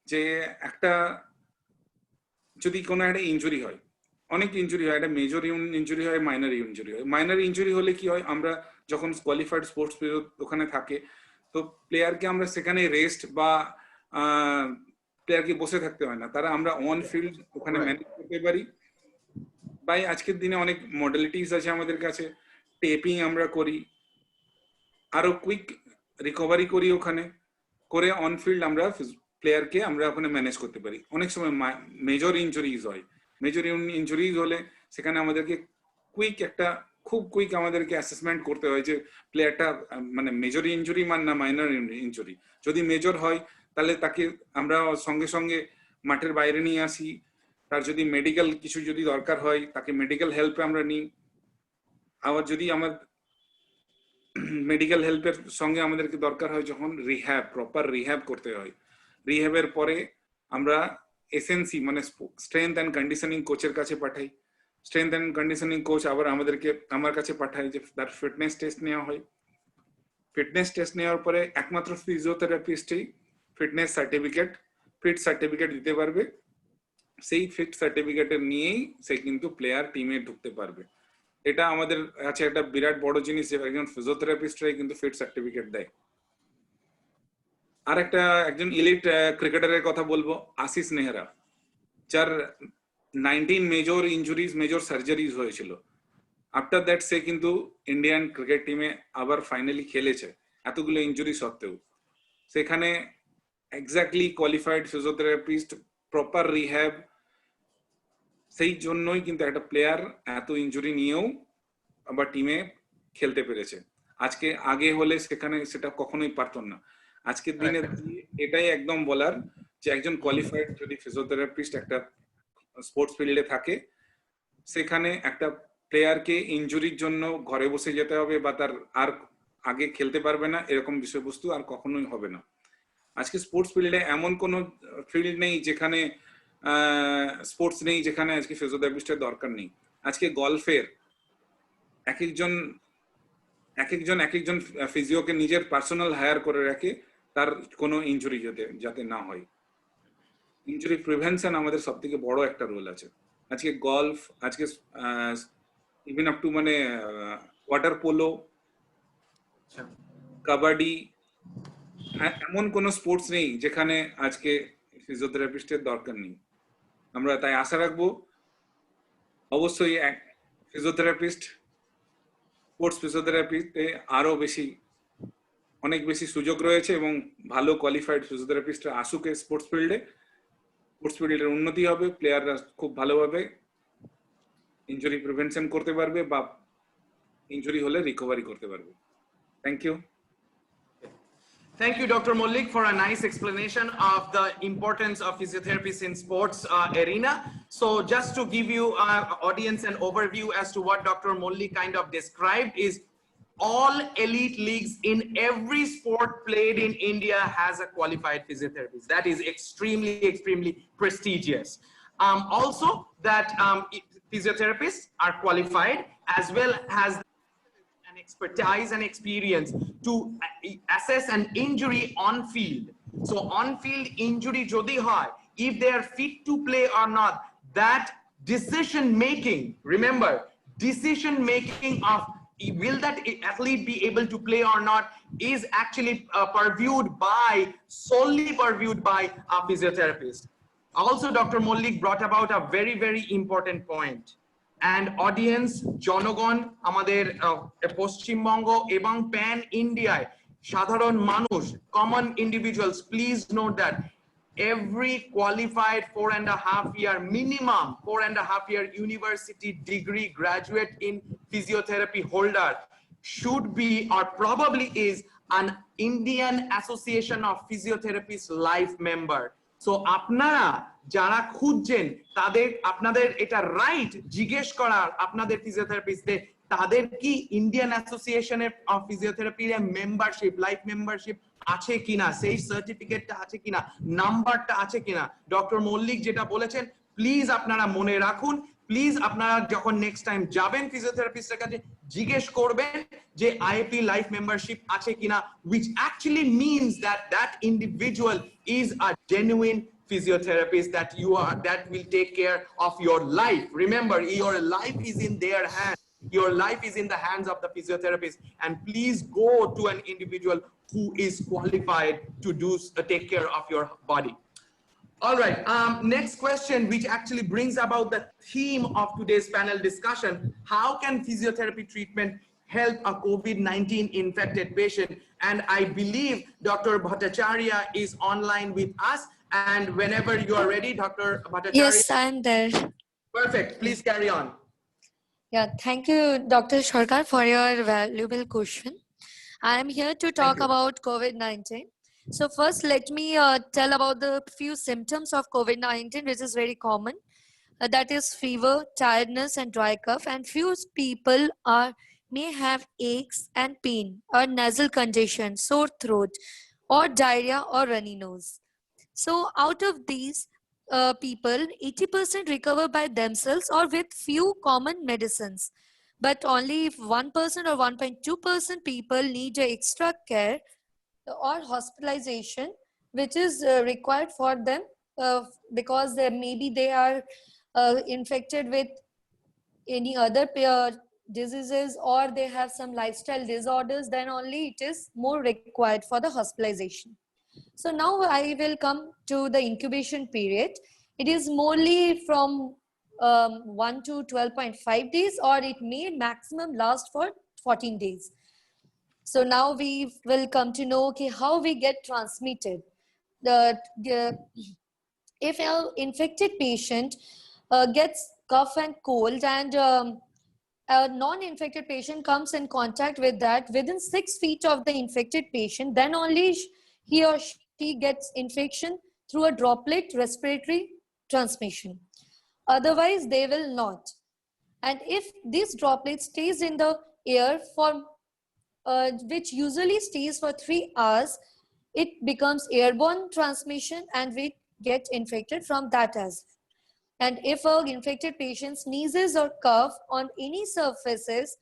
যে একটা যদি কোনো একটা ইনজুরি হয়, অনেক ইনজুরি হয়, একটা মেজর ইনজুরি হয়, মাইনর ইনজুরি হয়। মাইনর ইনজুরি হলে কি হয়, আমরা যখন কোয়ালিফাইড স্পোর্টস ফিজিও ওখানে থাকে তো প্লেয়ারকে আমরা সেখানে রেস্ট বা প্লেয়ারকে বসে থাকতে হয় না, তারা আমরা অন ফিল্ড ওখানে ম্যানেজ করতে পারি। বাই আজকের দিনে অনেক মডেলিটিস আছে আমাদের কাছে, টেপিং আমরা করি, আরো কুইক রিকভারি করি ওখানে করে অন ফিল্ড আমরা প্লেয়ারকে আমরা ওখানে ম্যানেজ করতে পারি। অনেক সময় মেজর ইনজুরিজ হয়, মেজর ইনজুরিজ হলে সেখানে আমাদেরকে খুব কুইক আমাদেরকে অ্যাসেসমেন্ট করতে হয় যে প্লেয়ারটা মানে মেজর ইনজুরি না মাইনর ইনজুরি। যদি মেজর হয় তাহলে তাকে আমরা সঙ্গে সঙ্গে মাঠের বাইরে নিয়ে আসি, তার যদি মেডিকেল কিছু যদি দরকার হয় তাকে মেডিকেল হেল্প আমরা নিই। আবার যদি আমার মেডিকেল হেল্পের সঙ্গে আমাদেরকে দরকার হয় যখন প্রপার রিহ্যাব করতে হয়, রিহ্যাবের পরে আমরা SNC মানে স্ট্রেংথ অ্যান্ড কন্ডিশনিং কোচের কাছে পাঠাই। স্ট্রেংথ অ্যান্ড কন্ডিশনিং কোচ আবার আমার কাছে পাঠায় যে তার ফিটনেস টেস্ট নেওয়া হয়। ফিটনেস টেস্ট নেওয়ার পরে একমাত্র ফিজিওথেরাপিস্টই ফিট সার্টিফিকেট দিতে পারবে। সেই ফিট সার্টিফিকেটের নিয়েই সে কিন্তু প্লেয়ার টিমে ঢুকতে পারবে। এটা আমাদের কাছে একটা বিরাট বড় জিনিস যে একজন ফিজিওথেরাপিস্টরাই কিন্তু ফিট সার্টিফিকেট দেয়। আর একজন ইলিট ক্রিকেটারের কথা বলবো, আশিস নেহরা, যার 19 মেজর সার্জারিজ হয়েছিল। আফটার দ্যাট সে কিন্তু ইন্ডিয়ান ক্রিকেট টিমে আবার ফাইনালি খেলেছে এতগুলো ইনজুরি সত্ত্বেও। সেখানে exactly qualified physiotherapist, proper rehab, সেই জন্যই কিন্তু একটা প্লেয়ার এত ইনজুরি নিয়েও আবার টিমে খেলতে পেরেছে। আগে হলে সেটা কখনোই পারতো না। আজকের দিনে এটাই একদম বলার যে একজন কোয়ালিফাইড যদি ফিজিওথেরাপিস্ট একটা স্পোর্টস ফিল্ডে থাকে, সেখানে একটা প্লেয়ারকে ইনজুরির জন্য ঘরে বসে যেতে হবে বা তার আর আগে খেলতে পারবে না এরকম বিষয়বস্তু আর কখনোই হবে না। আজকে স্পোর্টস ফিল্ডে এমন কোনো ফিল্ড নেই যেখানে স্পোর্টস নেই যেখানে আজকে ফিজিওথেরাপিস্টের দরকার নেই। আজকে গলফের এক একজন ফিজিওকে নিজের পার্সোনাল হায়ার করে রাখে তার কোনো ইনজুরি যাতে না হয়। ইনজুরি প্রিভেনশন আমাদের সব থেকে বড় একটা রোল আছে। আজকে গলফ, আজকে ইভেন আপ টু মানে ওয়াটার পোলো, কাবাডি, এমন কোনো স্পোর্টস নেই যেখানে আজকে ফিজিওথেরাপিস্টের দরকার নেই। আমরা তাই আশা রাখবো অবশ্যই ফিজিওথেরাপিস্ট, স্পোর্টস ফিজিওথেরাপিতে আরো অনেক বেশি সুযোগ রয়েছে এবং ভালো কোয়ালিফাইড ফিজিওথেরাপিস্টরা আসুক স্পোর্টস ফিল্ডের উন্নতি হবে, প্লেয়াররা খুব ভালোভাবে ইনজুরি প্রিভেনশন করতে পারবে বা ইনজুরি হলে রিকভারি করতে পারবে। Thank you. Thank you, Dr. Mollik, for a nice explanation of the importance of physiotherapists in sports arena. So just to give you audience an overview as to what Dr. Mollik kind of described is all elite leagues in every sport played in India has a qualified physiotherapist. That is extremely, extremely prestigious. Also that physiotherapists are qualified as well as expertise and experience to assess an injury on field. So on field injury jodi hoy, if they are fit to play or not, that decision making, remember, decision making of will that athlete be able to play or not is actually solely purviewed by a physiotherapist. Also, Dr. Mollik brought about a very, very important point. And audience, জনগণ আমাদের পশ্চিমবঙ্গ এবং pan ইন্ডিয়ায় সাধারণ মানুষ, common individuals, please note that every qualified 4.5 year minimum 4.5 year university degree graduate in physiotherapy holder should be or probably is an Indian Association of Physiotherapists life member. So আপনারা যারা খুঁজছেন তাদের আপনাদের এটা রাইট জিজ্ঞেস করার আপনাদের ফিজিওথেরাপিস্টদের তাদের কি ইন্ডিয়ান অ্যাসোসিয়েশন অফ ফিজিওথেরাপির মেম্বারশিপ লাইফ মেম্বারশিপ আছে কিনা, সেই সার্টিফিকেটটা আছে কিনা, নাম্বারটা আছে কিনা। ডক্টর মল্লিক যেটা বলেছেন প্লিজ আপনারা মনে রাখুন, প্লিজ আপনারা যখন নেক্সট টাইম যাবেন ফিজিওথেরাপিস্টের কাছে জিজ্ঞেস করবেন যে আইএপি লাইফ মেম্বারশিপ আছে কিনা, which actually means that that individual is a genuine physiotherapist that will take care of your life. Remember, your life is in their hands. Your life is in the hands of the physiotherapist, and please go to an individual who is qualified to take care of your body. All right, next question, which actually brings about the theme of today's panel discussion: how can physiotherapy treatment help a COVID-19 infected patient? And I believe Dr. Bhattacharya is online with us. And whenever you are ready, Dr. Bhattacharya. Yes, I'm there. Perfect. Please carry on. Yeah, thank you, Dr. Sarkar, for your valuable question. I am here to talk about COVID-19. So first, let me tell about the few symptoms of COVID-19, which is very common. That is fever, tiredness, and dry cough. And few people may have aches and pain, or nasal congestion, sore throat, or diarrhea, or runny nose. So out of these people, 80% recover by themselves or with few common medicines. But only if 1% or 1.2% people need extra care or hospitalization, which is required for them because maybe they are infected with any other diseases, or they have some lifestyle disorders, then only it is more required for the hospitalization. So now I will come to the incubation period. It is morely from 1 to 12.5 days, or it may maximum last for 14 days. So now we will come to know how we get transmitted. If an infected patient gets cough and cold, and a non-infected patient comes in contact with that within 6 feet of the infected patient, then only he or she gets infection through a droplet respiratory transmission. Otherwise, they will not. And if this droplet stays in the air for which usually stays for 3 hours, it becomes airborne transmission, and we get infected from that as well. And if an infected patient sneezes or cough on any surfaces,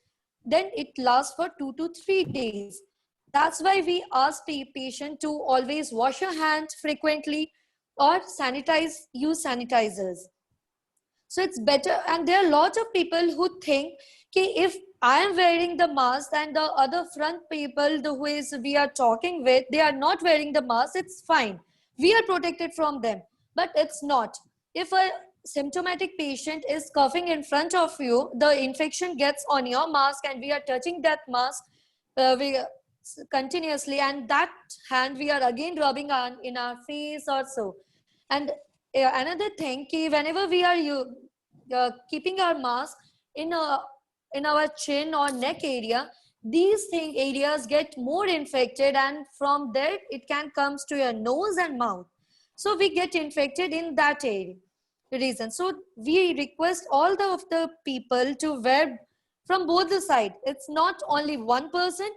then it lasts for 2 to 3 days. That's why we ask the patient to always wash your hands frequently or use sanitizers. So it's better. And there are lots of people who think, if I am wearing the mask and the other front people we are talking with, they are not wearing the mask, it's fine. We are protected from them. But it's not. If a symptomatic patient is coughing in front of you, the infection gets on your mask, and we are touching that mask continuously, and that hand we are again rubbing on in our face or so. And another thing, whenever we are keeping our mask in our chin or neck area, these areas get more infected, and from there it can comes to your nose and mouth. So we get infected in that area reason. So we request all of the people to wear from both the side. It's not only one person.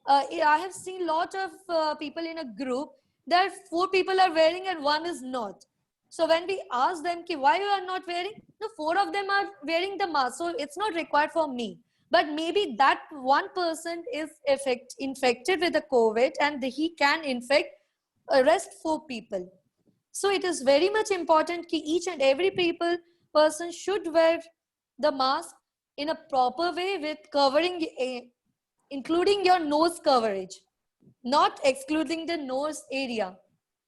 I have seen lot of people in a group that 4 people are wearing and one is not. So when we ask them ki, why you are not wearing, the 4 of them are wearing the mask, so it's not required for me. But maybe that one person is infected with the COVID, and he can infect rest 4 people. So it is very much important that each and every person should wear the mask in a proper way with covering, including your nose coverage, not excluding the nose area,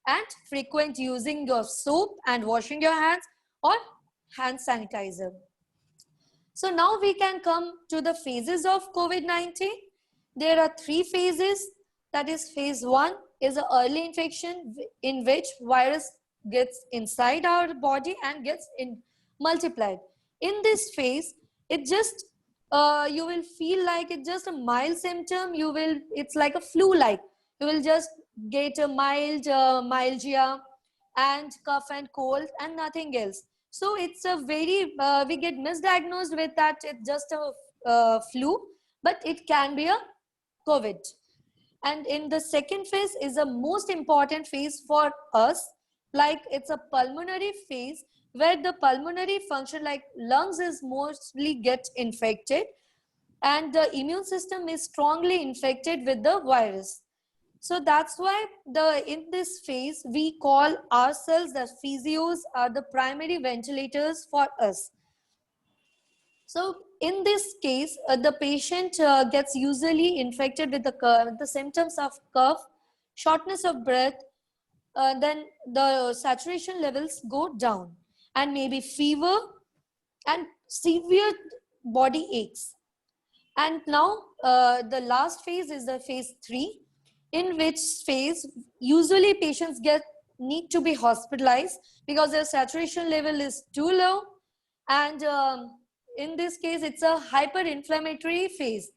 and frequent using of soap and washing your hands or hand sanitizer. So now we can come to the phases of COVID-19. There are 3 phases. That is, phase 1 is an early infection in which virus gets inside our body and gets multiplied. In this phase, it just you will feel like it's just a mild symptom. It's like a flu-like. You will just get a mild myalgia and cough and cold and nothing else. So it's a very, we get misdiagnosed with that it's just a flu, but it can be a COVID. And in the second phase is the most important phase for us, like it's a pulmonary phase where the pulmonary function like lungs is mostly get infected and the immune system is strongly infected with the virus. So that's why in this phase, we call ourselves the physios are the primary ventilators for us. So in this case, the patient gets usually infected with the symptoms of cough, shortness of breath, then the saturation levels go down, and maybe fever and severe body aches. And now the last phase is the phase 3, in which phase usually patients need to be hospitalized because their saturation level is too low, and in this case it's a hyperinflammatory phase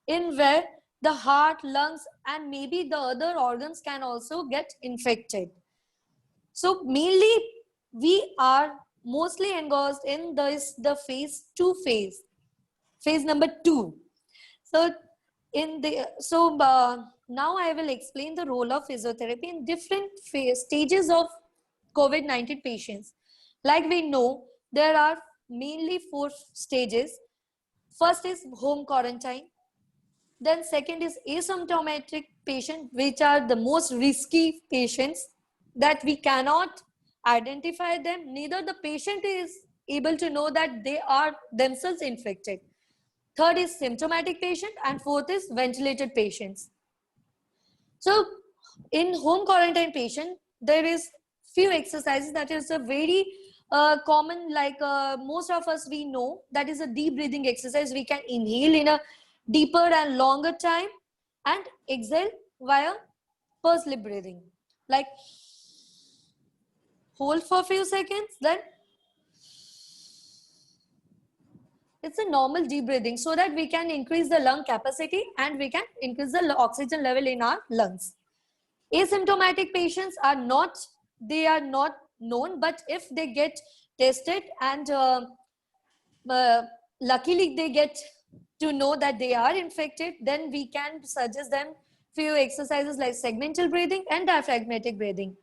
in where the heart, lungs, and maybe the other organs can also get infected. So mainly we are mostly engaged in the phase 2 phase number 2. So now I will explain the role of physiotherapy in different stages of COVID-19 patients. Like we know, there are mainly 4 stages. First is home quarantine. Then second is asymptomatic patient, which are the most risky patients that we cannot identify them. Neither the patient is able to know that they are themselves infected. Third is symptomatic patient, and fourth is ventilated patients. So in home quarantine patient, there is few exercises that is a very common, like most of us we know, that is a deep breathing exercise. We can inhale in a deeper and longer time and exhale via pursed lip breathing. Like hold for a few seconds, then it's a normal deep breathing so that we can increase the lung capacity and we can increase the oxygen level in our lungs. Asymptomatic patients are not known, but if they get tested and luckily they get to know that they are infected, then we can suggest them few exercises like segmental breathing and diaphragmatic breathing.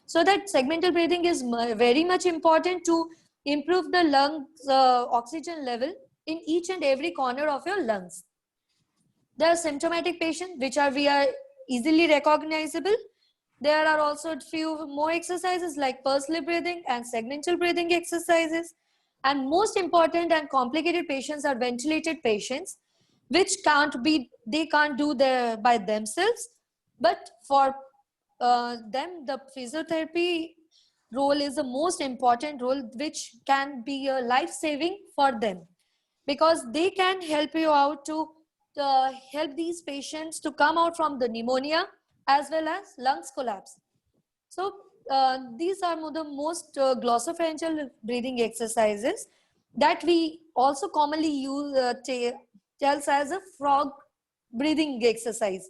So that segmental breathing is very much important to improve the lungs oxygen level in each and every corner of your lungs. There are symptomatic patients which are easily recognizable. There are also a few more exercises like pursed lip breathing and segmental breathing exercises. And most important and complicated patients are ventilated patients, which they can't do by themselves. But for them, the physiotherapy role is the most important role, which can be a life-saving for them, because they can help you out to help these patients to come out from the pneumonia as well as lungs collapse. So these are the most glossopharyngeal breathing exercises that we also commonly use tells as a frog breathing exercise.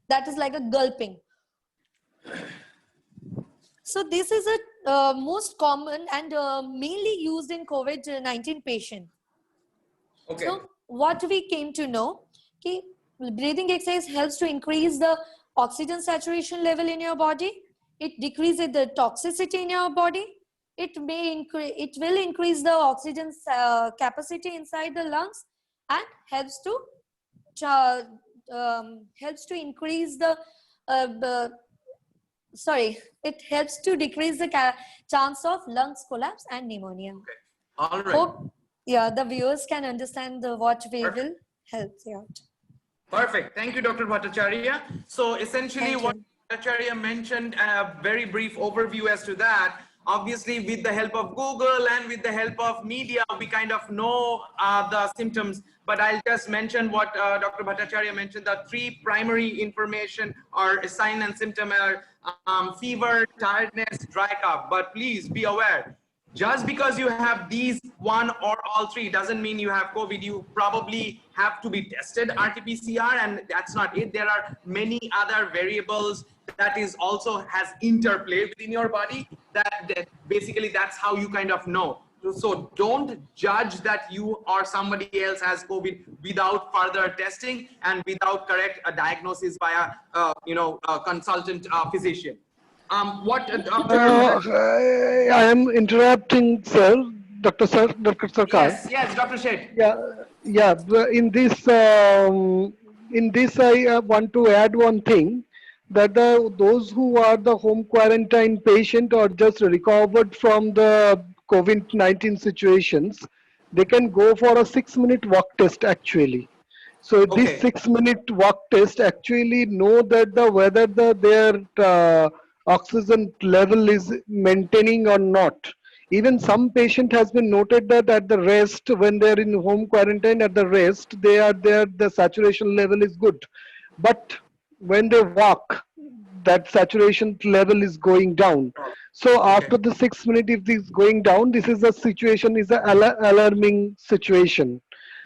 That is like a gulping. So this is a most common and mainly used in COVID-19 patient. Okay. So what we came to know, okay, breathing exercise helps to increase the oxygen saturation level in your body. It decreases the toxicity in your body. It will increase the oxygen capacity inside the lungs, and helps to increase the it helps to decrease the chance of lungs collapse and pneumonia. Okay. All right. Hope, yeah, the viewers can understand what we Perfect. will help you out. Perfect. Thank you, Dr. Bhattacharya. So essentially Thank what you. Bhattacharya mentioned, a very brief overview as to that. Obviously, with the help of Google and with the help of media, we kind of know the symptoms. But I'll just mention what Dr. Bhattacharya mentioned. The three primary information or sign and symptom are fever, tiredness, dry cough. But please be aware, just because you have these one or all three doesn't mean you have COVID. You probably have to be tested RT-PCR, and that's not it. There are many other variables that is also has interplay within your body that basically that's how you kind of know. So don't judge that you or somebody else has COVID without further testing and without correct diagnosis by a consultant physician. What Dr. I am interrupting, sir, Dr. Sarkar. Yes, Dr. Shet. Yeah. In this, I want to add one thing, that those who are the home quarantine patient or just recovered from the COVID-19 situations, they can go for a 6-minute walk test actually. So this Okay. 6-minute walk test actually know that whether their oxygen level is maintaining or not. Even some patient has been noted that at the rest, when they are in home quarantine, at the rest, the saturation level is good. But when they walk, that saturation level is going down. So Okay. after the 6 minutes, if this is going down, this is a situation, is an alarming situation.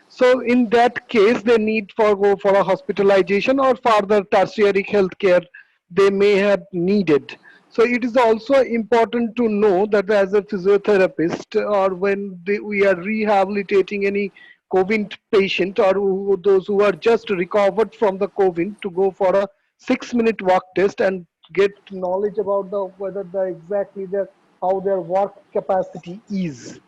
So in that case, they need go for a hospitalization or further tertiary health care they may have needed. So it is also important to know that as a physiotherapist, or when we are rehabilitating any COVID patient, or those who are just recovered from the COVID, to go for a 6-minute walk test and get knowledge about whether exactly how their work capacity is.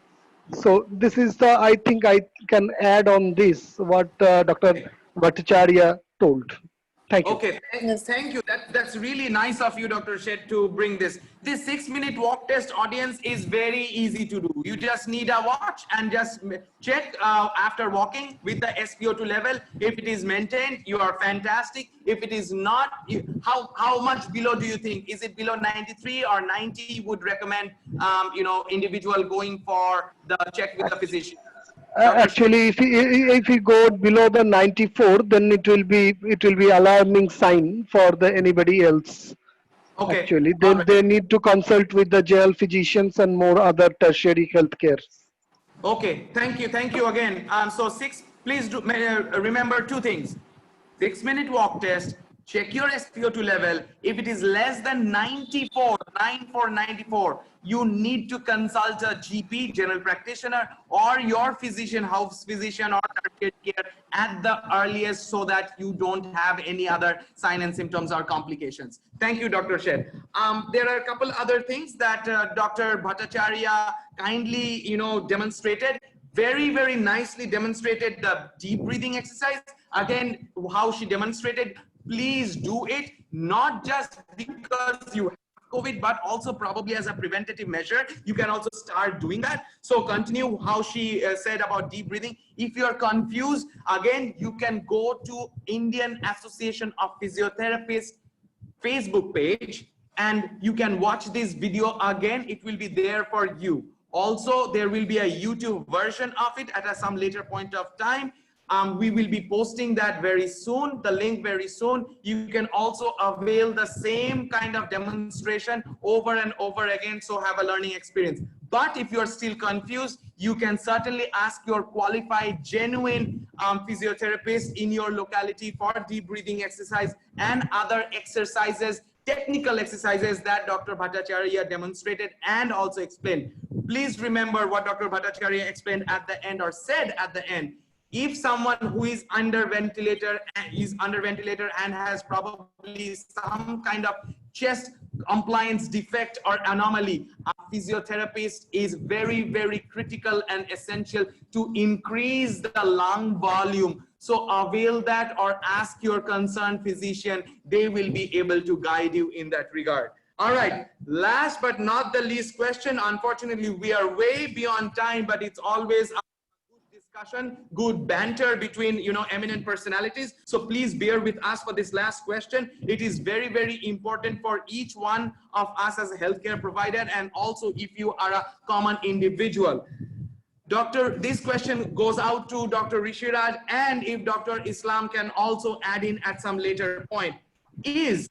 So this is I think I can add on this what Dr. Bhattacharya told. Thank you. Okay, Yes. thank you. That's really nice of you, Dr. Shet, to bring this. This 6-minute walk test, audience, is very easy to do. You just need a watch and just check after walking with the SpO2 level. If it is maintained, you are fantastic. If it is not, how much below do you think? Is it below 93 or 90? Would recommend individual going for the check with the physician. Actually, if you go below the 94, then it will be alarming sign for anybody else. Okay, Actually, all then right. they need to consult with the jail physicians and more other tertiary health care. Okay, thank you again. Please do remember two things. 6-minute walk test, check your SpO2 level. If it is less than 94, 94, you need to consult a GP, general practitioner, or your physician, house physician, or tertiary care at the earliest, so that you don't have any other sign and symptoms or complications. Thank you, Dr. Shed. There are a couple other things that Dr. Bhattacharya kindly, demonstrated. Very, very nicely demonstrated the deep breathing exercise. Again, how she demonstrated, please do it, not just because you have COVID, but also probably as a preventative measure. You can also start doing that. So continue how she said about deep breathing. If you're confused, again, you can go to Indian Association of Physiotherapists Facebook page, and you can watch this video again. It will be there for you. Also, there will be a YouTube version of it at some later point of time. We will be posting that very soon, the link very soon. You can also avail the same kind of demonstration over and over again, so have a learning experience. But if you're still confused, you can certainly ask your qualified, genuine physiotherapist in your locality for deep breathing exercise and other exercises, technical exercises that Dr. Bhattacharya demonstrated and also explained. Please remember what Dr. Bhattacharya explained at the end, or said at the end. If someone who is under ventilator and has probably some kind of chest compliance defect or anomaly, a physiotherapist is very, very critical and essential to increase the lung volume. So avail that or ask your concerned physician. They will be able to guide you in that regard. All right, last but not the least question. Unfortunately, we are way beyond time, but it's always a discussion, good banter between, eminent personalities. So please bear with us for this last question. It is very, very important for each one of us as a healthcare provider, and also if you are a common individual. This question goes out to Dr. Rishiraj, and if Dr. Islam can also add in at some later point. Is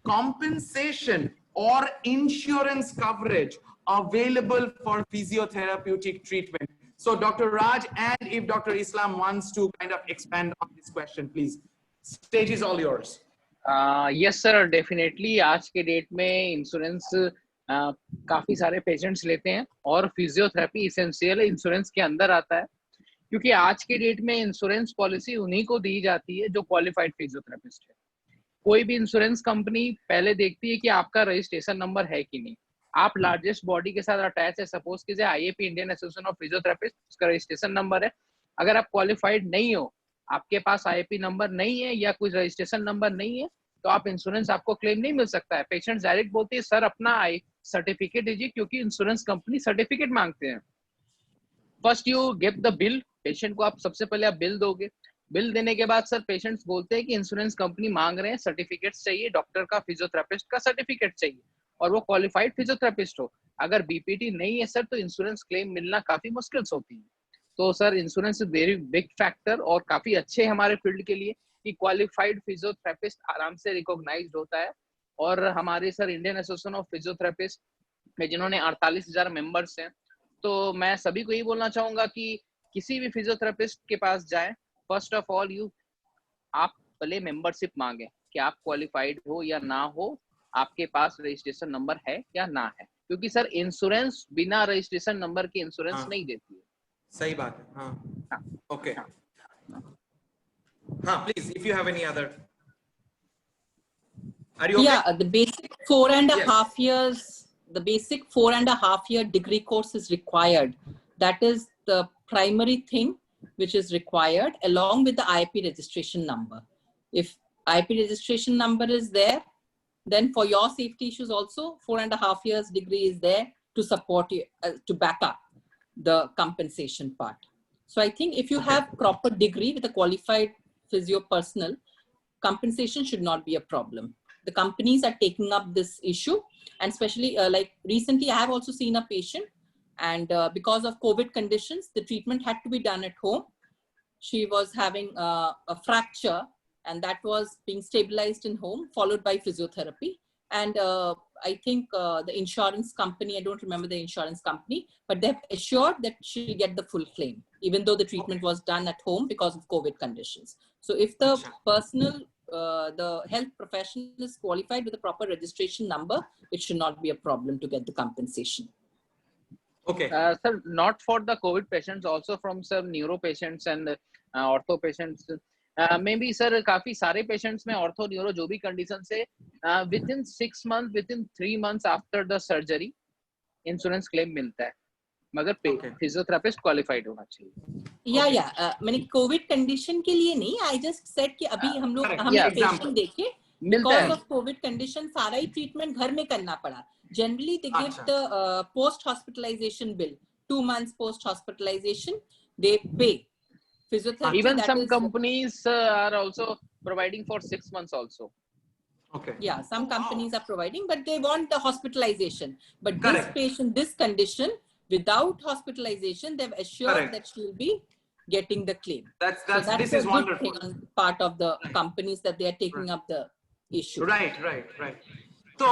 compensation or insurance coverage available for physiotherapeutic treatment? So Dr. Raj, and if Dr. Islam wants to kind of expand on this question, please. Stage is all yours. Yes, sir, definitely. आज के date में insurance काफी सारे patients लेते हैं, और physiotherapy essential insurance के अंदर आता है, क्योंकि आज के डेट में इंश्योरेंस पॉलिसी उन्हीं को दी जाती है जो क्वालिफाइड फिजियोथेरेपिस्ट है। कोई भी इंश्योरेंस कंपनी पहले देखती है कि आपका रजिस्ट्रेशन नंबर है कि नहीं, आप लार्जेस्ट बॉडी के साथ अटैच है, सपोज कीजिए IAP Indian association of physiotherapist, उसका रजिस्ट्रेशन नंबर है। अगर आप क्वालिफाइड नहीं हो, आपके पास IAP नंबर नहीं है या कोई रजिस्ट्रेशन नंबर नहीं है, तो आप इंश्योरेंस आपको क्लेम नहीं मिल सकता है। पेशेंट डायरेक्ट बोलते हैं सर अपना सर्टिफिकेट दीजिए, क्योंकि इंश्योरेंस कंपनी सर्टिफिकेट मांगते हैं। First you give the bill, patient को आप सबसे पहले आप बिल दोगे, बिल देने के बाद सर पेशेंट्स बोलते हैं कि इंश्योरेंस कंपनी मांग रहे हैं सर्टिफिकेट्स चाहिए, डॉक्टर का, फिजियोथेरेपिस्ट का सर्टिफिकेट चाहिए, और वो क्वालिफाइड फिजियोथेरेपिस्ट हो। अगर BPT नहीं है सर, तो इंश्योरेंस क्लेम मिलना काफी मुश्किल होती है। तो sir insurance is very big factor, और काफी अच्छे हमारे फील्ड के लिए कि क्वालिफाइड फिजियोथेरेपिस्ट आराम से रिकॉग्नाइज्ड होता है। और हमारे sir Indian association of physiotherapist में जिन्होंने 48,000 मेंबर्स हैं, तो मैं सभी को यही बोलना चाहूंगा कि किसी भी फिजियोथेरेपिस्ट के पास जाएं, फर्स्ट ऑफ ऑल आप पहले मेंबरशिप मांगे कि आप क्वालिफाइड हो या ना हो, आपके पास रजिस्ट्रेशन नंबर है या ना है, क्योंकि सर इंश्योरेंस बिना रजिस्ट्रेशन नंबर के इंश्योरेंस नहीं देती है। सही बात है। हाँ, ओके। हाँ, please, if you have any other. Are you okay? Yeah, the basic 4.5 years, the basic 4.5 year degree course is required. That is the primary thing which is required, along with the IAP registration number. If IAP registration number is there, then for your safety issues also, 4.5 years degree is there to support you, to back up the compensation part. So I think if you have proper degree with a qualified physio personnel, compensation should not be a problem. The companies are taking up this issue, and especially like recently I have also seen a patient, and because of COVID conditions, the treatment had to be done at home. She was having a fracture, and that was being stabilized in home, followed by physiotherapy. And I think the insurance company, I don't remember the insurance company, but they've assured that she'll get the full claim, even though the treatment was done at home because of COVID conditions. So if the personal, the health professional is qualified with a proper registration number, it should not be a problem to get the compensation. Okay. Sir, not for the COVID patients, also from some neuro patients and ortho patients. Maybe sir काफी सारे patients में ortho neuro जो भी condition से within 6 months, within 3 months after the surgery insurance claim मिलता है, मगर physiotherapist qualified होना चाहिए। या मैंने कोविड कंडीशन के लिए नहीं, आई जस्ट सेड कि अभी हम पेशेंट देखे, बिकॉज ऑफ कोविड कंडीशन सारा ही ट्रीटमेंट घर में करना पड़ा। Generally they give the post hospitalisation bill, 2 months post hospitalization they pay. Physiotherapy, even some companies are also providing for 6 months also. Okay. Yeah, some companies are providing, but they want the hospitalization. But this patient, this condition, without hospitalization, they've assured that she will be getting the claim. That's this is wonderful. Thing on part of the companies that they are taking up the issue. Right. তো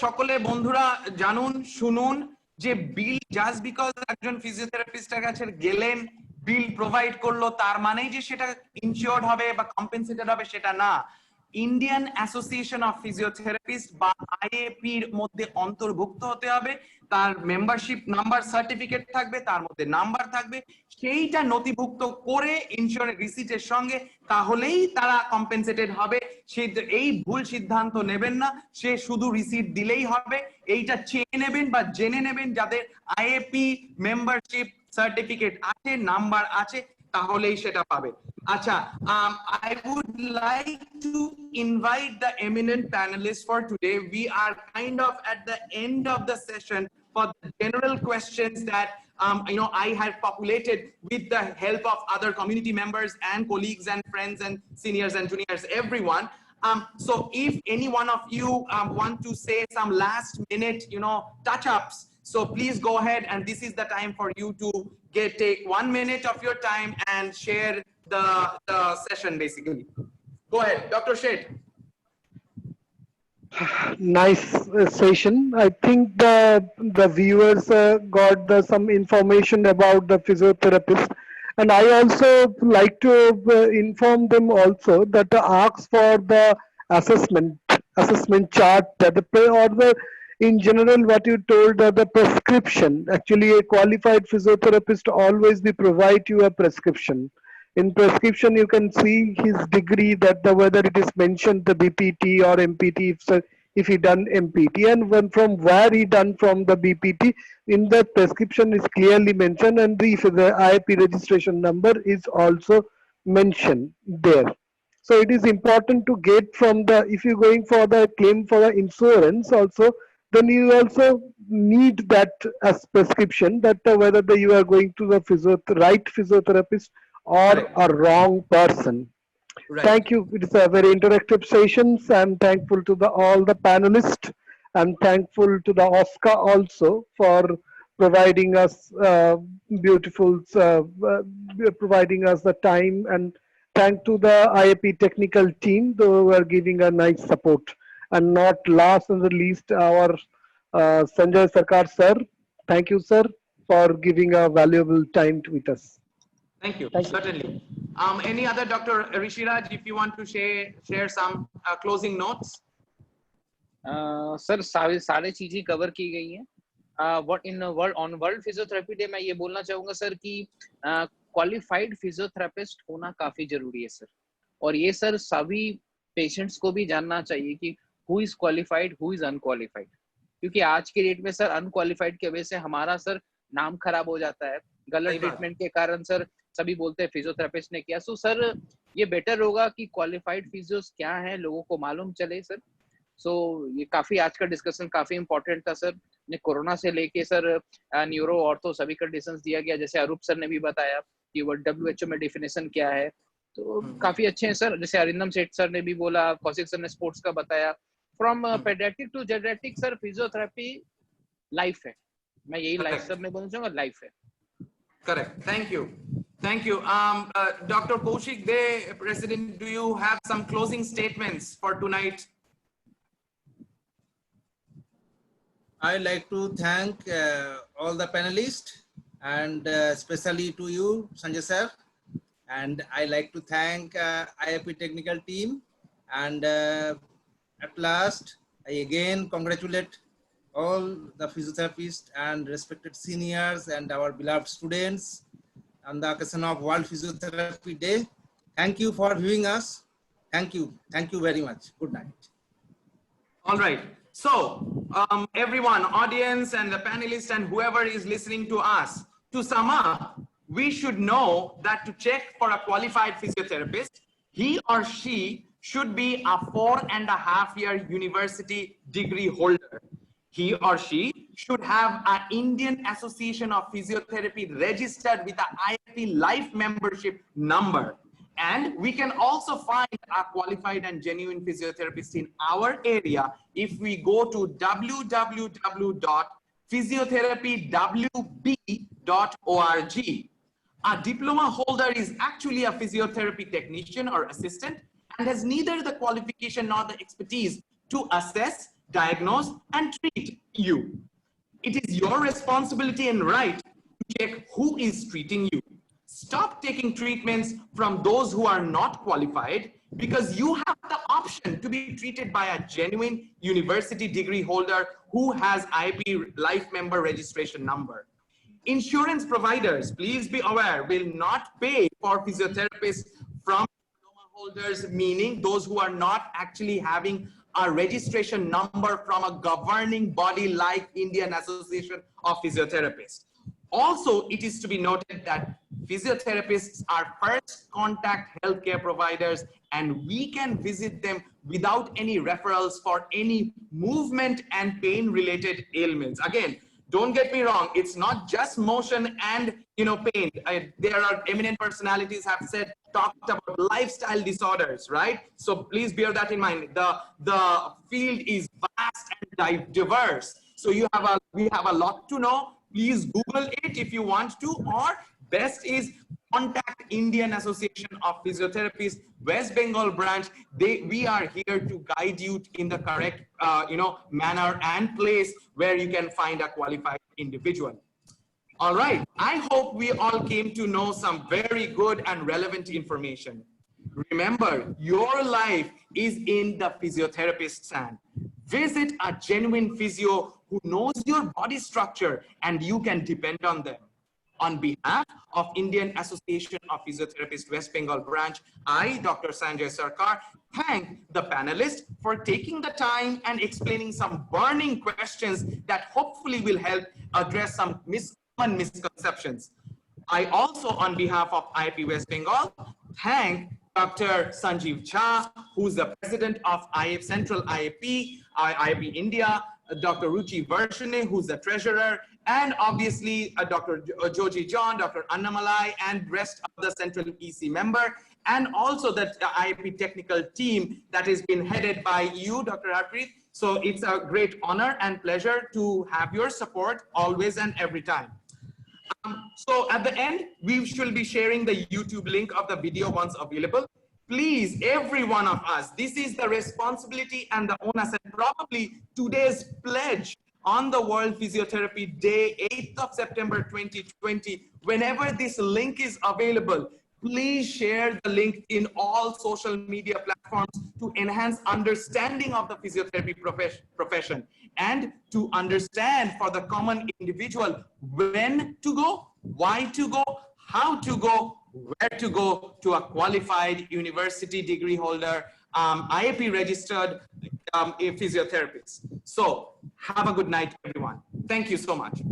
সকলে বন্ধুরা জানুন, শুনুন যে বিল just because একজন ফিজিওথেরাপিস্টের কাছে গেলেন, বিল provide করলো, তার মানেই যে সেটা ইনশিওর্ড হবে বা কম্পেনসেটেড হবে সেটা না। ইন্ডিয়ান অ্যাসোসিয়েশন অফ ফিজিওথেরাপিস্ট বা আইএপির মধ্যে অন্তর্ভুক্ত হতে হবে, তার মেম্বারশিপ নাম্বার সার্টিফিকেট থাকবে, তার মধ্যে নাম্বার থাকবে, সেইটা নথিভুক্ত করে ইন্স্যুরেন্স রিসিটের সঙ্গে, তাহলেই তারা কম্পেনসেটেড হবে। এই ভুল সিদ্ধান্ত নেবেন না, সে শুধু রিসিট দিলেই হবে। এইটা চেয়ে নেবেন বা জেনে নেবেন যাদের আইএপি মেম্বারশিপ সার্টিফিকেট আছে, নাম্বার আছে, তাহলেই সেটা পাবে। আচ্ছা, I would like to invite the eminent panelists for today. We are kind of at the end of the session for the general questions that I had populated with the help of other community members and colleagues and friends and seniors and juniors, everyone. So if any one of you want to say some last minute, touch-ups, so please go ahead, and this is the time for you to take 1 minute of your time and share the session basically. Go ahead, Dr. Sheth. Nice session. I think the viewers got some information about the physiotherapist, and I also like to inform them also that ask for the assessment chart that or the in general what you told the prescription. Actually, a qualified physiotherapist always be provide you a prescription. In prescription you can see his degree, that whether it is mentioned the BPT or MPT, if he done MPT, and when from where he done from the BPT, in the prescription is clearly mentioned, and the IIP registration number is also mentioned there. So it is important to get from the, if you're going for the claim for the insurance also, then you also need that as prescription, that whether you are going to the right physiotherapist or Correct. a wrong person. Right. Thank you. It is a very interactive sessions. I'm thankful to all the panelists. I'm thankful to the Oscar also for providing us providing us the time, and thank to the IAP technical team, who are giving a nice support. And not last and the least, our Sanjay Sarkar sir. Thank you, sir, for giving a valuable time with us. Thank you. Certainly. Any other, Dr. Rishiraj, if you want to share some closing notes? Sir सारे चीजें cover की गई हैं। On world physiotherapy day मैं ये बोलना चाहूंगा sir कि क्वालिफाइड फिजियोथेरेपिस्ट होना काफी जरूरी है सर, और ये सर सभी पेशेंट्स को भी जानना चाहिए कि who is qualified, who is unqualified, क्योंकि आज के डेट में सर अनक्वालिफाइड की वजह से हमारा सर नाम खराब हो जाता है, गलत ट्रीटमेंट के कारण सर सभी बोलते हैं फिजियोथेरेपिस्ट ने किया। सो सर ये बेटर होगा कि क्वालिफाइड फिजियोस क्या है लोगों को मालूम चले सर। सो ये काफी आज का डिस्कशन काफी इंपॉर्टेंट था सर। ने कोरोना से लेके सर न्यूरो ऑर्थो सभी का डिस्कशन दिया गया, जैसे अरूप सर ने भी बताया कि वो WHO में डेफिनेशन क्या है, तो काफी अच्छे हैं सर। जैसे अरिंदम सेठ सर ने भी बोला, कौशिक सर ने स्पोर्ट्स का बताया। From paediatric to geriatric sir physiotherapy life है, मैं यही लाइफ सब में बोलना चाहूंगा, लाइफ है। Correct. Thank you. Thank you. Dr. Kaushik De, President, do you have some closing statements for tonight? I'd like to thank all the panelists, and especially to you, Sanjay sir. And I like to thank IIP technical team. And at last, I again congratulate all the physiotherapists and respected seniors and our beloved students on the occasion of World Physiotherapy Day. Thank you for viewing us. Thank you. Thank you very much. Good night. All right. So, everyone, audience and the panelists and whoever is listening to us, to sum up, we should know that to check for a qualified physiotherapist, he or she should be a 4.5-year university degree holder. He or she should have an Indian Association of Physiotherapy registered with an IIP life membership number. And we can also find a qualified and genuine physiotherapist in our area if we go to www.physiotherapywb.org. A diploma holder is actually a physiotherapy technician or assistant and has neither the qualification nor the expertise to assess, diagnose, and treat you. It is your responsibility and right to check who is treating you. Stop taking treatments from those who are not qualified, because you have the option to be treated by a genuine university degree holder who has IIP life member registration number. Insurance providers, please be aware, will not pay for physiotherapists from diploma holders, meaning those who are not actually having a registration number from a governing body like Indian Association of Physiotherapists. Also, it is to be noted that physiotherapists are first contact healthcare providers, and we can visit them without any referrals for any movement and pain related ailments. Again, don't get me wrong, it's not just motion and pain. There are eminent personalities have talked about lifestyle disorders, right? So please bear that in mind. The field is vast and diverse. So we have a lot to know. Please Google it if you want to, or best is contact Indian Association of Physiotherapists, West Bengal branch. We are here to guide you in the correct manner and place where you can find a qualified individual. All right, I hope we all came to know some very good and relevant information. Remember, your life is in the physiotherapist's hand. Visit a genuine physio who knows your body structure and you can depend on them. On behalf of Indian Association of Physiotherapists West Bengal branch, I, Dr. Sanjay Sarkar, thank the panelists for taking the time and explaining some burning questions that hopefully will help address some common misconceptions. I also, on behalf of IIP West Bengal, thank Dr. Sanjeev Jha, who's the president of Central IIP India, Dr. Ruchi Varshane, who's the treasurer, and obviously Dr. Joji John, Dr. Annamalai, and rest of the Central EC member, and also the IIP technical team that has been headed by you, Dr. Harpreet. So it's a great honor and pleasure to have your support always and every time. So at the end, we shall be sharing the YouTube link of the video once available. Please, every one of us, this is the responsibility and the onus, and probably today's pledge on the World Physiotherapy Day, 8th of September 2020. Whenever this link is available, please share the link in all social media platforms to enhance understanding of the physiotherapy profession and to understand for the common individual when to go, why to go, how to go, where to go to a qualified university degree holder, IIP registered physiotherapist. So have a good night, everyone. Thank you so much.